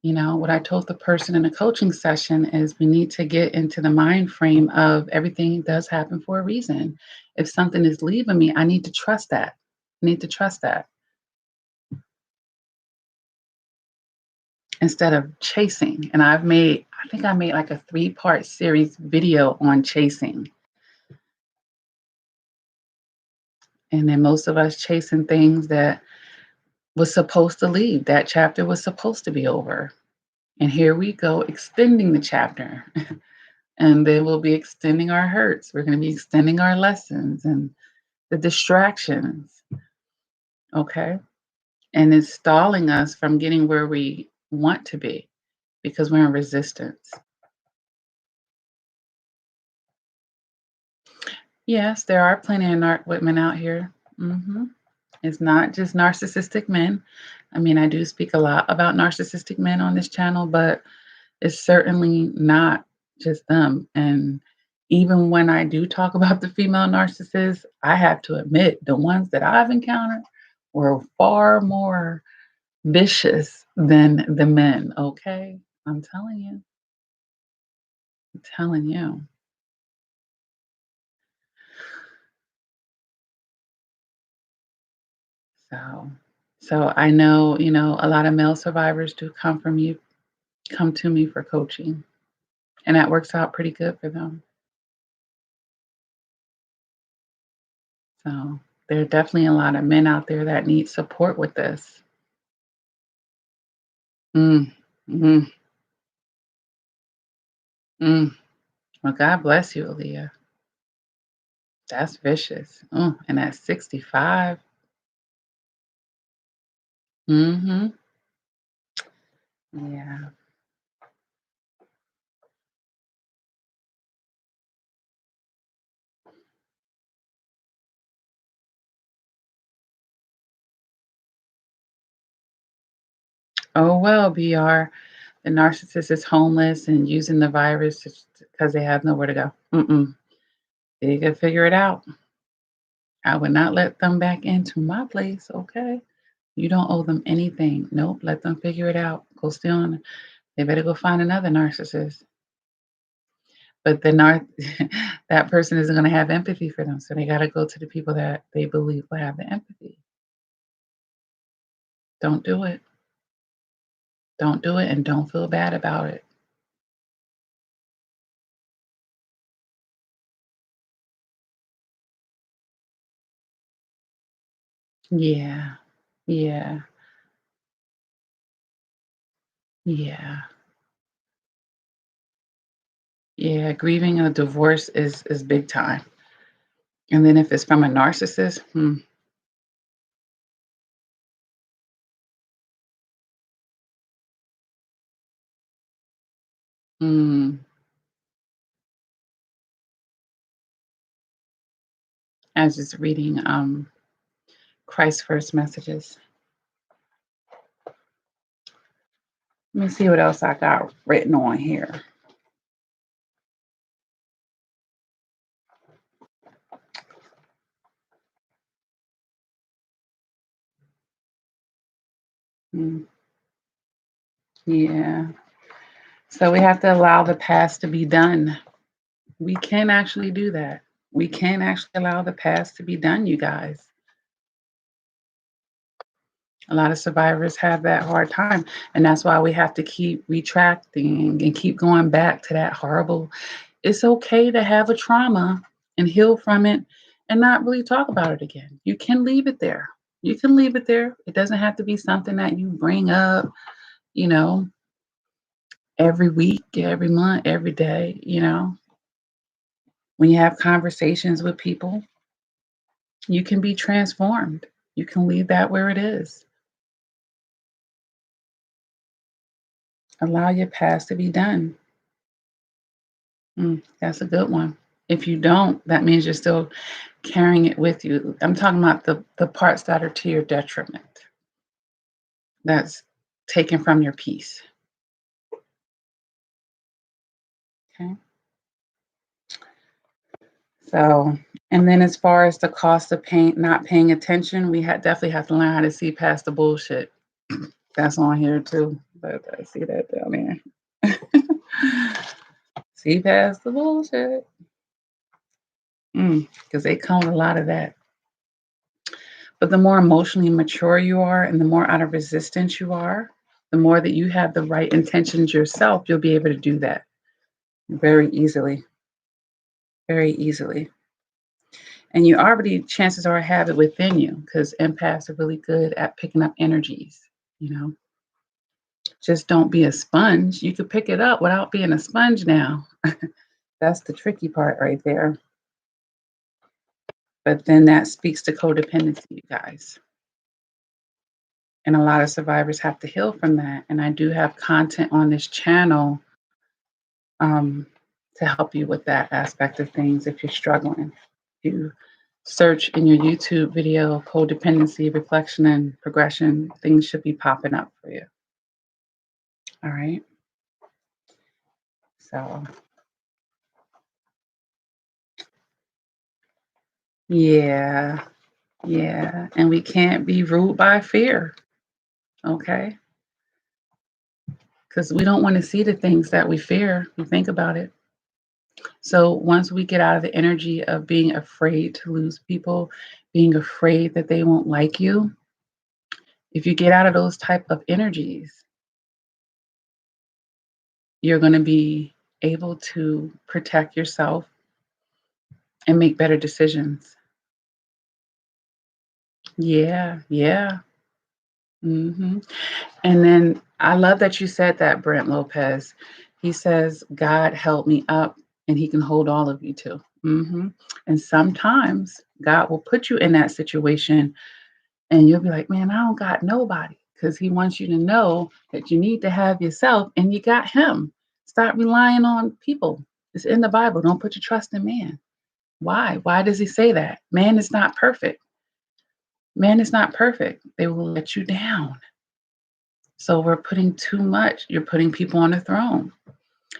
What I told the person in a coaching session is we need to get into the mind frame of everything does happen for a reason. If something is leaving me, I need to trust that. I need to trust that instead of chasing. And I think I made like a 3-part series video on chasing. And then most of us chasing things that was supposed to leave. That chapter was supposed to be over. And here we go extending the chapter. And then we'll be extending our hurts. We're going to be extending our lessons and the distractions. Okay. And it's stalling us from getting where we want to be because we're in resistance. Yes, there are plenty of narc women out here. It's not just narcissistic men. I mean, I do speak a lot about narcissistic men on this channel, but it's certainly not just them. And even when I do talk about the female narcissists, I have to admit the ones that I've encountered were far more vicious than the men, okay? I'm telling you. I'm telling you. So so I know, a lot of male survivors do come to me for coaching, and that works out pretty good for them. So there are definitely a lot of men out there that need support with this. Mm, mm, mm. Well, God bless you, Aaliyah. That's vicious. And at 65. Mhm. Yeah. Oh, well, BR. The narcissist is homeless and using the virus just because they have nowhere to go. Mm-mm. They can figure it out. I would not let them back into my place, okay? You don't owe them anything. Nope, let them figure it out. Go stay on. They better go find another narcissist. But that person isn't gonna have empathy for them, so they gotta go to the people that they believe will have the empathy. Don't do it. Don't do it, and don't feel bad about it. Yeah. Yeah. Yeah. Yeah, grieving a divorce is big time. And then if it's from a narcissist, mm, I was just reading Christ's first messages. Let me see what else I got written on here. Mm, yeah. So we have to allow the past to be done. We can actually do that. We can actually allow the past to be done, you guys. A lot of survivors have that hard time. And that's why we have to keep retracting and keep going back to that horrible. It's okay to have a trauma and heal from it and not really talk about it again. You can leave it there. You can leave it there. It doesn't have to be something that you bring up, you know, every week, every month, every day. When you have conversations with people, you can be transformed. You can leave that where it is. Allow your past to be done. That's a good one. If you don't, that means you're still carrying it with you. I'm talking about the parts that are to your detriment. That's taken from your peace. Okay. So, and then as far as the cost of not paying attention, we definitely have to learn how to see past the bullshit. That's on here too. But I see that down there. See past the bullshit. Because they come with a lot of that. But the more emotionally mature you are and the more out of resistance you are, the more that you have the right intentions yourself, you'll be able to do that very easily. Very easily. And you already, chances are, have it within you because empaths are really good at picking up energies, you know. Just don't be a sponge. You could pick it up without being a sponge now. That's the tricky part right there. But then that speaks to codependency, you guys. And a lot of survivors have to heal from that. And I do have content on this channel um, to help you with that aspect of things if you're struggling. If you search in your YouTube video codependency, reflection, and progression, things should be popping up for you. All right. So, yeah, yeah. And we can't be ruled by fear, okay? Because we don't want to see the things that we fear. We think about it. So once we get out of the energy of being afraid to lose people, being afraid that they won't like you, if you get out of those type of energies, you're going to be able to protect yourself and make better decisions. Yeah, yeah. hmm And then I love that you said that, Brent Lopez. He says, God help me up, and he can hold all of you too. And sometimes God will put you in that situation, and you'll be like, man, I don't got nobody. Because he wants you to know that you need to have yourself, and you got him. Stop relying on people. It's in the Bible. Don't put your trust in man. Why? Why does he say that? Man is not perfect. Man is not perfect. They will let you down. So we're putting too much. You're putting people on the throne.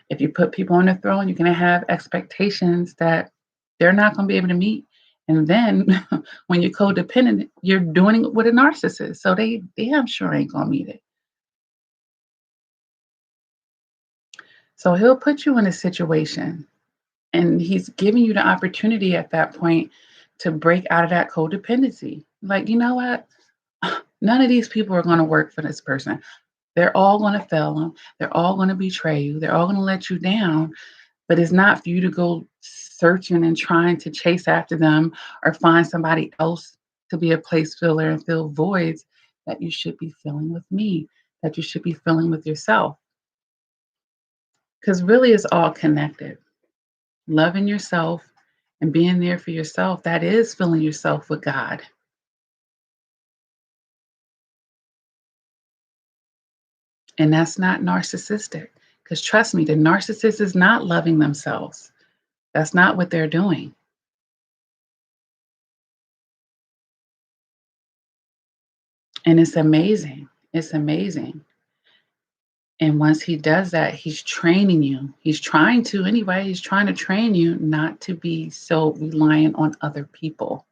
If you put people on the throne, you're going to have expectations that they're not going to be able to meet. And then when you're codependent, you're doing it with a narcissist. So they damn sure ain't going to meet it. So he'll put you in a situation and he's giving you the opportunity at that point to break out of that codependency. Like, you know what? None of these people are going to work for this person. They're all going to fail them. They're all going to betray you. They're all going to let you down. But it's not for you to go searching and trying to chase after them or find somebody else to be a place filler and fill voids that you should be filling with me, that you should be filling with yourself. Because really it's all connected. Loving yourself and being there for yourself, that is filling yourself with God. And that's not narcissistic. Because trust me, the narcissist is not loving themselves. That's not what they're doing. And it's amazing. It's amazing. And once he does that, he's training you. He's trying to anyway, he's trying to train you not to be so reliant on other people.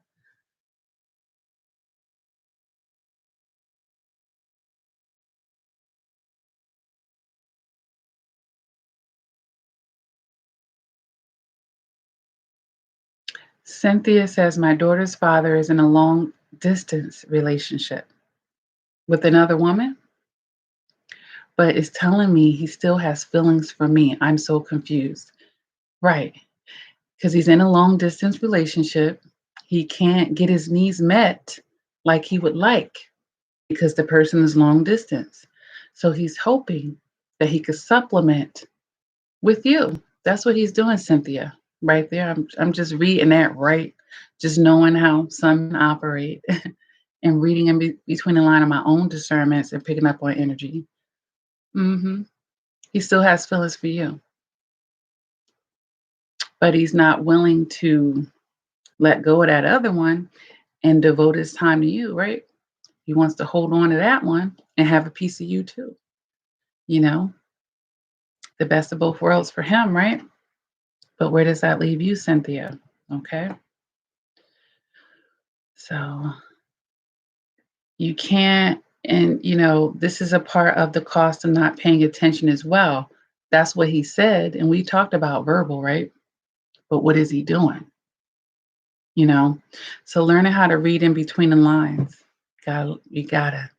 Cynthia says, my daughter's father is in a long distance relationship with another woman, but is telling me he still has feelings for me. I'm so confused. Right. Because he's in a long distance relationship. He can't get his needs met like he would like because the person is long distance. So he's hoping that he could supplement with you. That's what he's doing, Cynthia. Right there. I'm just reading that right. Just knowing how some operate and reading between the line of my own discernments and picking up on energy. hmm He still has feelings for you. but he's not willing to let go of that other one and devote his time to you, right? He wants to hold on to that one and have a piece of you too. You know, the best of both worlds for him, right? But where does that leave you, Cynthia? Okay. So you can't, and this is a part of the cost of not paying attention as well. That's what he said. And we talked about verbal, right? But what is he doing? You know? So learning how to read in between the lines. You gotta.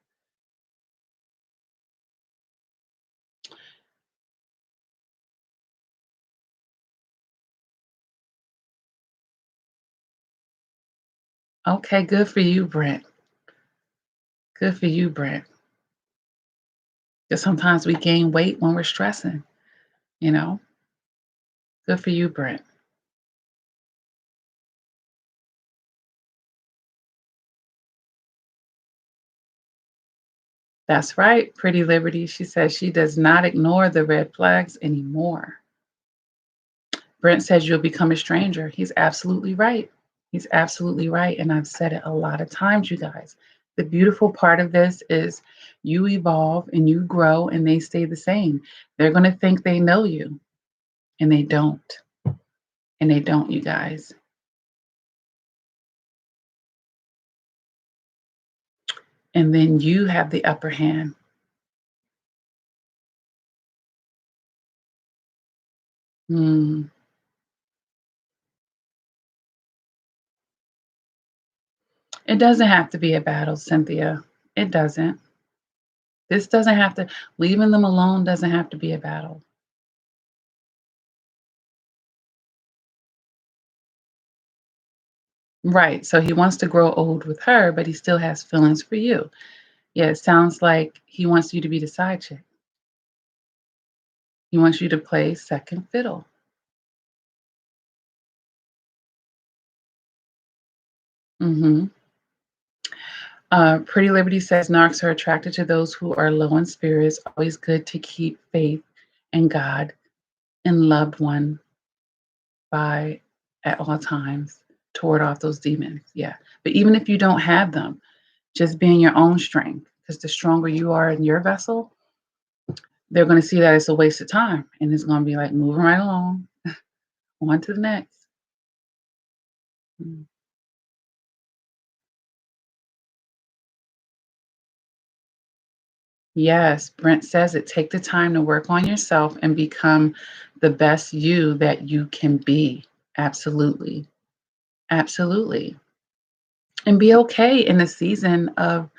Okay, good for you, Brent. Good for you, Brent. Because sometimes we gain weight when we're stressing, you know? Good for you, Brent. That's right, Pretty Liberty. She says she does not ignore the red flags anymore. Brent says you'll become a stranger. He's absolutely right. He's absolutely right. And I've said it a lot of times, you guys. The beautiful part of this is you evolve and you grow and they stay the same. They're going to think they know you and they don't. And they don't, you guys. And then you have the upper hand. Hmm. It doesn't have to be a battle, Cynthia. It doesn't. This doesn't have to, leaving them alone doesn't have to be a battle. Right. So he wants to grow old with her, but he still has feelings for you. Yeah, it sounds like he wants you to be the side chick. He wants you to play second fiddle. Hmm. Pretty Liberty says narcs are attracted to those who are low in spirits. Always good to keep faith in God and loved one by at all times to ward off those demons. Yeah. But even if you don't have them, just being your own strength, because the stronger you are in your vessel, they're going to see that it's a waste of time. And it's going to be like moving right along, on to the next. Mm. Yes, Brent says it. Take the time to work on yourself and become the best you that you can be. Absolutely. Absolutely. And be okay in the season of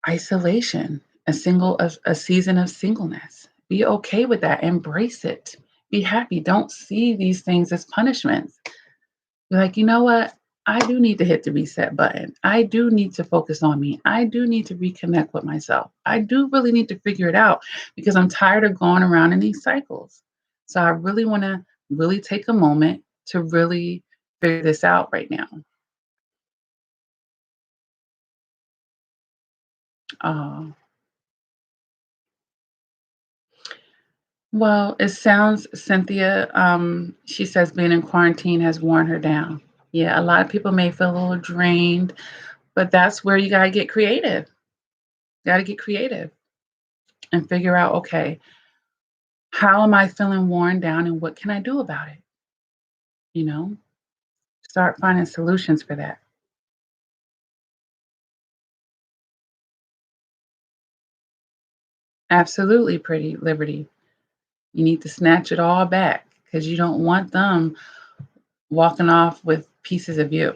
isolation, a season of singleness. Be okay with that. Embrace it. Be happy. Don't see these things as punishments. Be like, you know what? I do need to hit the reset button. I do need to focus on me. I do need to reconnect with myself. I do really need to figure it out because I'm tired of going around in these cycles. So I really want to really take a moment to really figure this out right now. Uh, well, it sounds, Cynthia, she says being in quarantine has worn her down. Yeah, a lot of people may feel a little drained, but that's where you got to get creative. Got to get creative and figure out, okay, how am I feeling worn down and what can I do about it? You know, start finding solutions for that. Absolutely, Pretty Liberty. You need to snatch it all back because you don't want them walking off with pieces of you.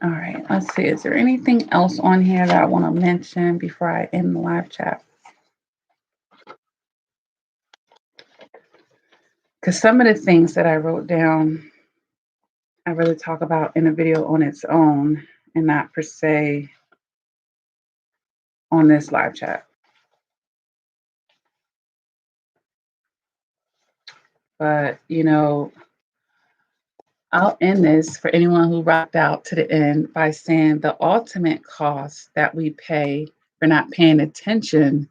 All right, let's see. Is there anything else on here that I want to mention before I end the live chat? Because some of the things that I wrote down, I really talk about in a video on its own and not per se on this live chat. But, I'll end this for anyone who rocked out to the end by saying the ultimate cost that we pay for not paying attention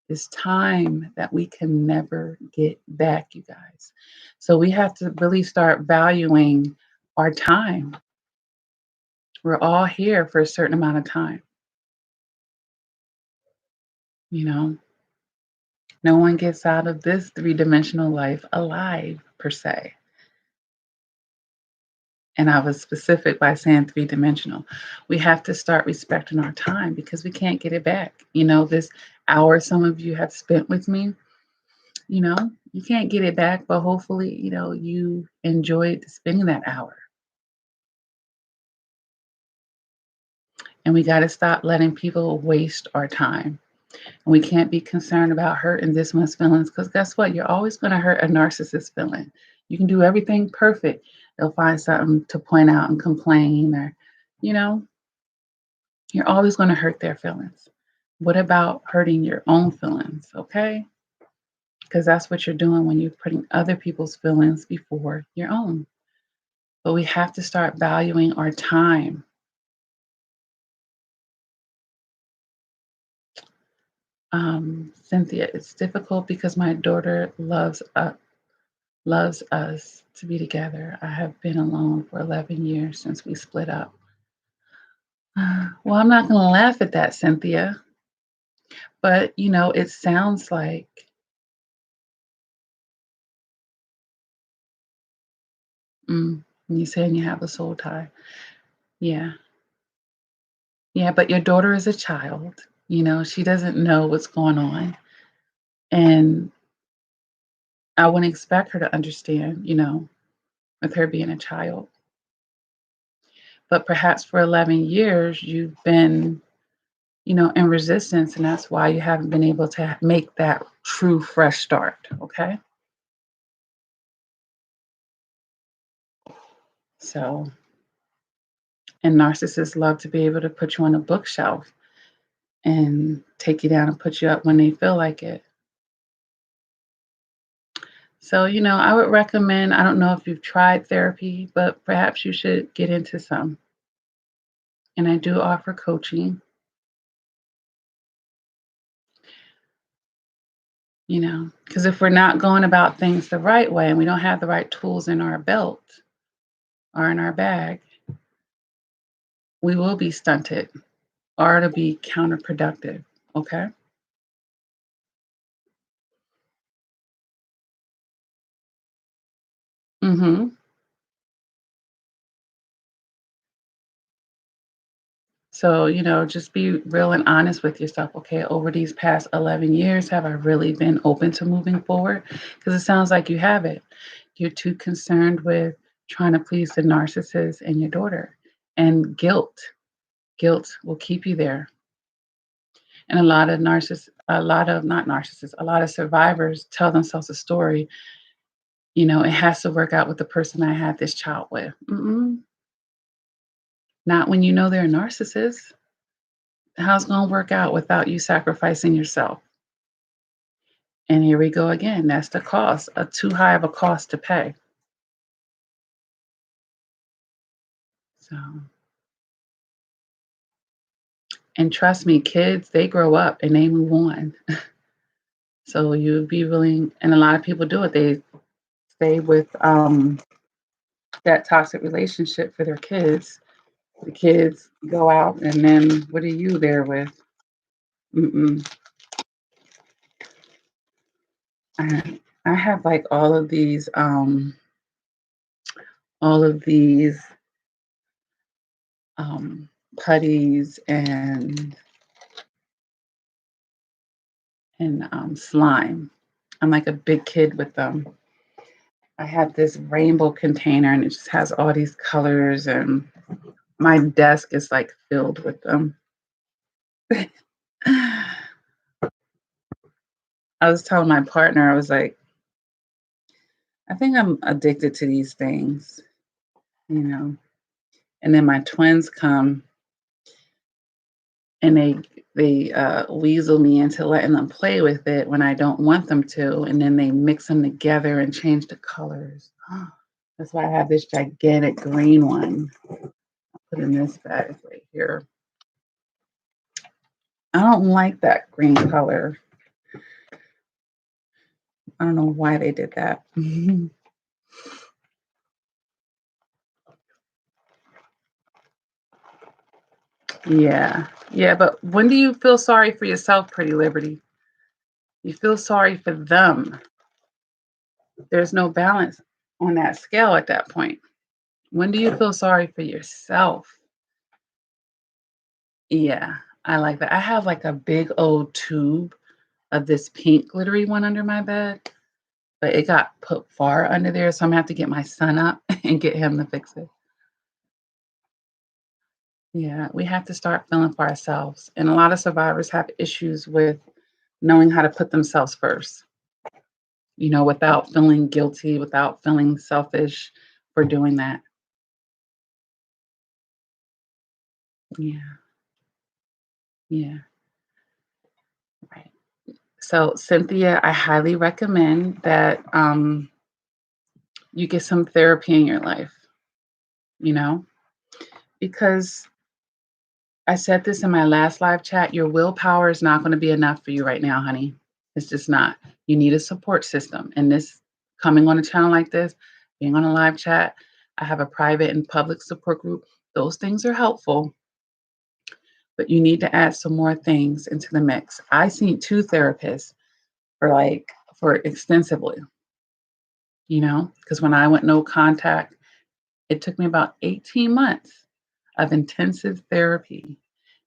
is time that we can never get back, you guys. So we have to really start valuing our time. We're all here for a certain amount of time, you know. No one gets out of this three-dimensional life alive per se. And I was specific by saying three-dimensional. We have to start respecting our time because we can't get it back. This hour some of you have spent with me, you can't get it back, but hopefully, you enjoyed spending that hour. And we got to stop letting people waste our time. And we can't be concerned about hurting this one's feelings because guess what? You're always going to hurt a narcissist feeling. You can do everything perfect. They'll find something to point out and complain, or, you know, you're always going to hurt their feelings. What about hurting your own feelings? Okay. Because that's what you're doing when you're putting other people's feelings before your own. But we have to start valuing our time. Cynthia, it's difficult because my daughter loves us to be together. I have been alone for 11 years since we split up. Well, I'm not going to laugh at that, Cynthia, but it sounds like you saying you have a soul tie. Yeah. Yeah, but your daughter is a child. She doesn't know what's going on. And I wouldn't expect her to understand, with her being a child. But perhaps for 11 years, you've been, in resistance, and that's why you haven't been able to make that true fresh start. Okay. So, and narcissists love to be able to put you on a bookshelf and take you down and put you up when they feel like it. So, I would recommend, I don't know if you've tried therapy, but perhaps you should get into some. And I do offer coaching, because if we're not going about things the right way and we don't have the right tools in our belt or in our bag, we will be stunted or it'll be counterproductive. Okay. Mm-hmm. So, just be real and honest with yourself. Okay, over these past 11 years, have I really been open to moving forward? Because it sounds like you haven't. You're too concerned with trying to please the narcissist and your daughter. And guilt will keep you there. And a lot of survivors tell themselves a story, it has to work out with the person I had this child with. Not when you know they're a narcissist. How's it going to work out without you sacrificing yourself? And here we go again. That's the cost, a too high of a cost to pay. So, and trust me, kids, they grow up and they move on. So you'd be willing, and a lot of people do it. They stay with that toxic relationship for their kids. The kids go out, and then what are you there with? Mm-mm. I have like all of these putties and slime. I'm like a big kid with them. I have this rainbow container and it just has all these colors, and my desk is like filled with them. I was telling my partner, I was like, I think I'm addicted to these things, you know. And then my twins come and they weasel me into letting them play with it when I don't want them to, and then they mix them together and change the colors. That's why I have this gigantic green one. Put in this bag right here. I don't like that green color. I don't know why they did that. Yeah. Yeah, but when do you feel sorry for yourself, Pretty Liberty? You feel sorry for them. There's no balance on that scale at that point. When do you feel sorry for yourself? Yeah, I like that. I have like a big old tube of this pink glittery one under my bed, but it got put far under there, so I'm gonna have to get my son up and get him to fix it. Yeah, we have to start feeling for ourselves. And a lot of survivors have issues with knowing how to put themselves first, without feeling guilty, without feeling selfish for doing that. Yeah, yeah, right. So, Cynthia, I highly recommend that you get some therapy in your life, you know, because I said this in my last live chat, your willpower is not going to be enough for you right now, honey. It's just not. You need a support system. And this coming on a channel like this, being on a live chat, I have a private and public support group. Those things are helpful, but you need to add some more things into the mix. I seen two therapists for extensively, because when I went no contact, it took me about 18 months of intensive therapy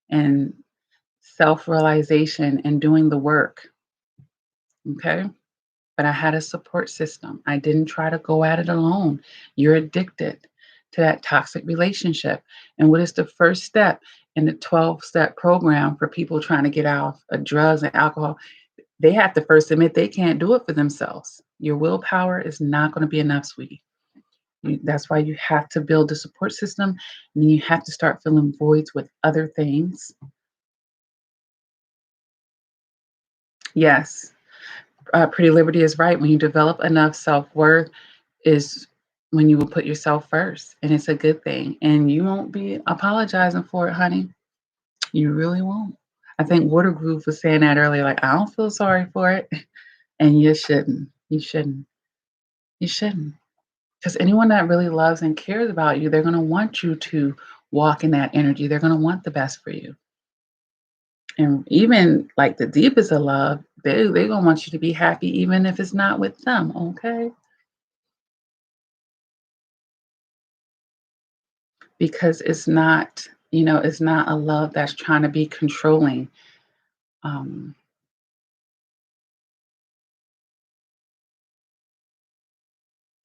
and self-realization and doing the work. Okay. But I had a support system. I didn't try to go at it alone. You're addicted to that toxic relationship. And what is the first step in the 12-step program for people trying to get out of drugs and alcohol? They have to first admit they can't do it for themselves. Your willpower is not going to be enough, sweetie. That's why you have to build a support system, and then you have to start filling voids with other things. Yes, Pretty Liberty is right. When you develop enough self worth, is when you will put yourself first, and it's a good thing. And you won't be apologizing for it, honey. You really won't. I think Water Groove was saying that earlier. Like, I don't feel sorry for it, and you shouldn't. You shouldn't. You shouldn't. Because anyone that really loves and cares about you, they're going to want you to walk in that energy. They're going to want the best for you. And even like the deepest of love, they're going to want you to be happy, even if it's not with them. Okay. Because it's not a love that's trying to be controlling. Um,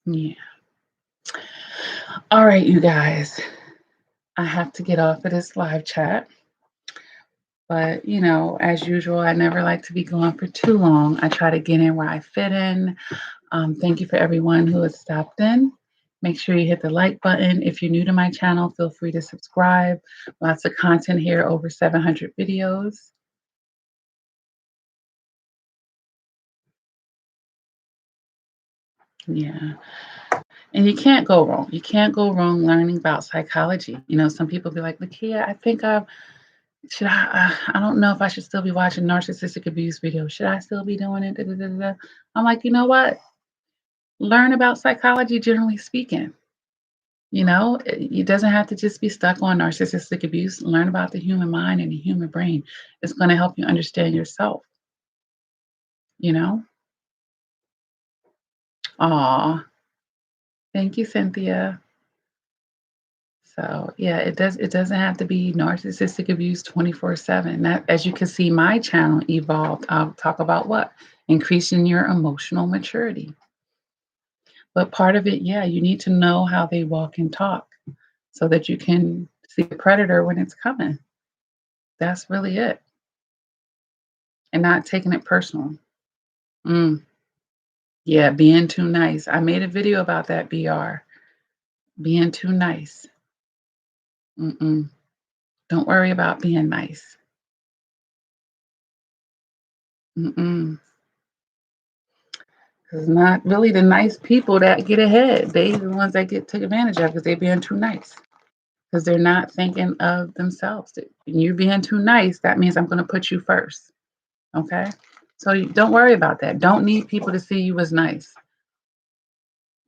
yeah. All right, you guys. I have to get off of this live chat. But, as usual, I never like to be gone for too long. I try to get in where I fit in. Thank you for everyone who has stopped in. Make sure you hit the like button. If you're new to my channel, feel free to subscribe. Lots of content here, over 700 videos. Yeah. And you can't go wrong. You can't go wrong learning about psychology. Some people be like, Lakia, I think I don't know if I should still be watching narcissistic abuse videos. Should I still be doing it? Da, da, da, da. I'm like, you know what? Learn about psychology, generally speaking. It doesn't have to just be stuck on narcissistic abuse. Learn about the human mind and the human brain. It's going to help you understand yourself, you know? Aw, thank you, Cynthia. So yeah, it doesn't have to be narcissistic abuse 24/7. That, as you can see, my channel evolved. I'll talk about what? Increasing your emotional maturity. But part of it, yeah, you need to know how they walk and talk so that you can see the predator when it's coming. That's really it. And not taking it personal. Mm, yeah, being too nice. I made a video about that, BR. Being too nice. Mm-mm. Don't worry about being nice. Mm-mm. It's not really the nice people that get ahead. They the ones that get took advantage of because they being too nice. Because they're not thinking of themselves. You being too nice, that means I'm going to put you first. Okay? So don't worry about that. Don't need people to see you as nice.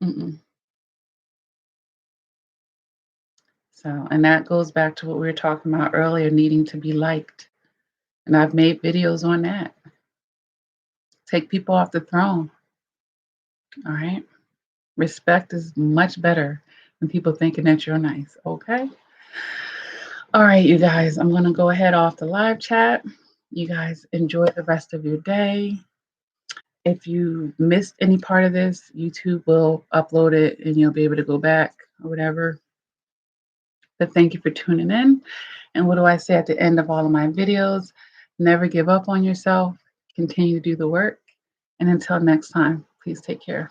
Mm-mm. So, and that goes back to what we were talking about earlier, needing to be liked. And I've made videos on that. Take people off the throne. All right? Respect is much better than people thinking that you're nice. Okay? All right, you guys, I'm going to go ahead off the live chat. You guys enjoy the rest of your day. If you missed any part of this, YouTube will upload it and you'll be able to go back or whatever. But thank you for tuning in. And what do I say at the end of all of my videos? Never give up on yourself. Continue to do the work. And until next time, please take care.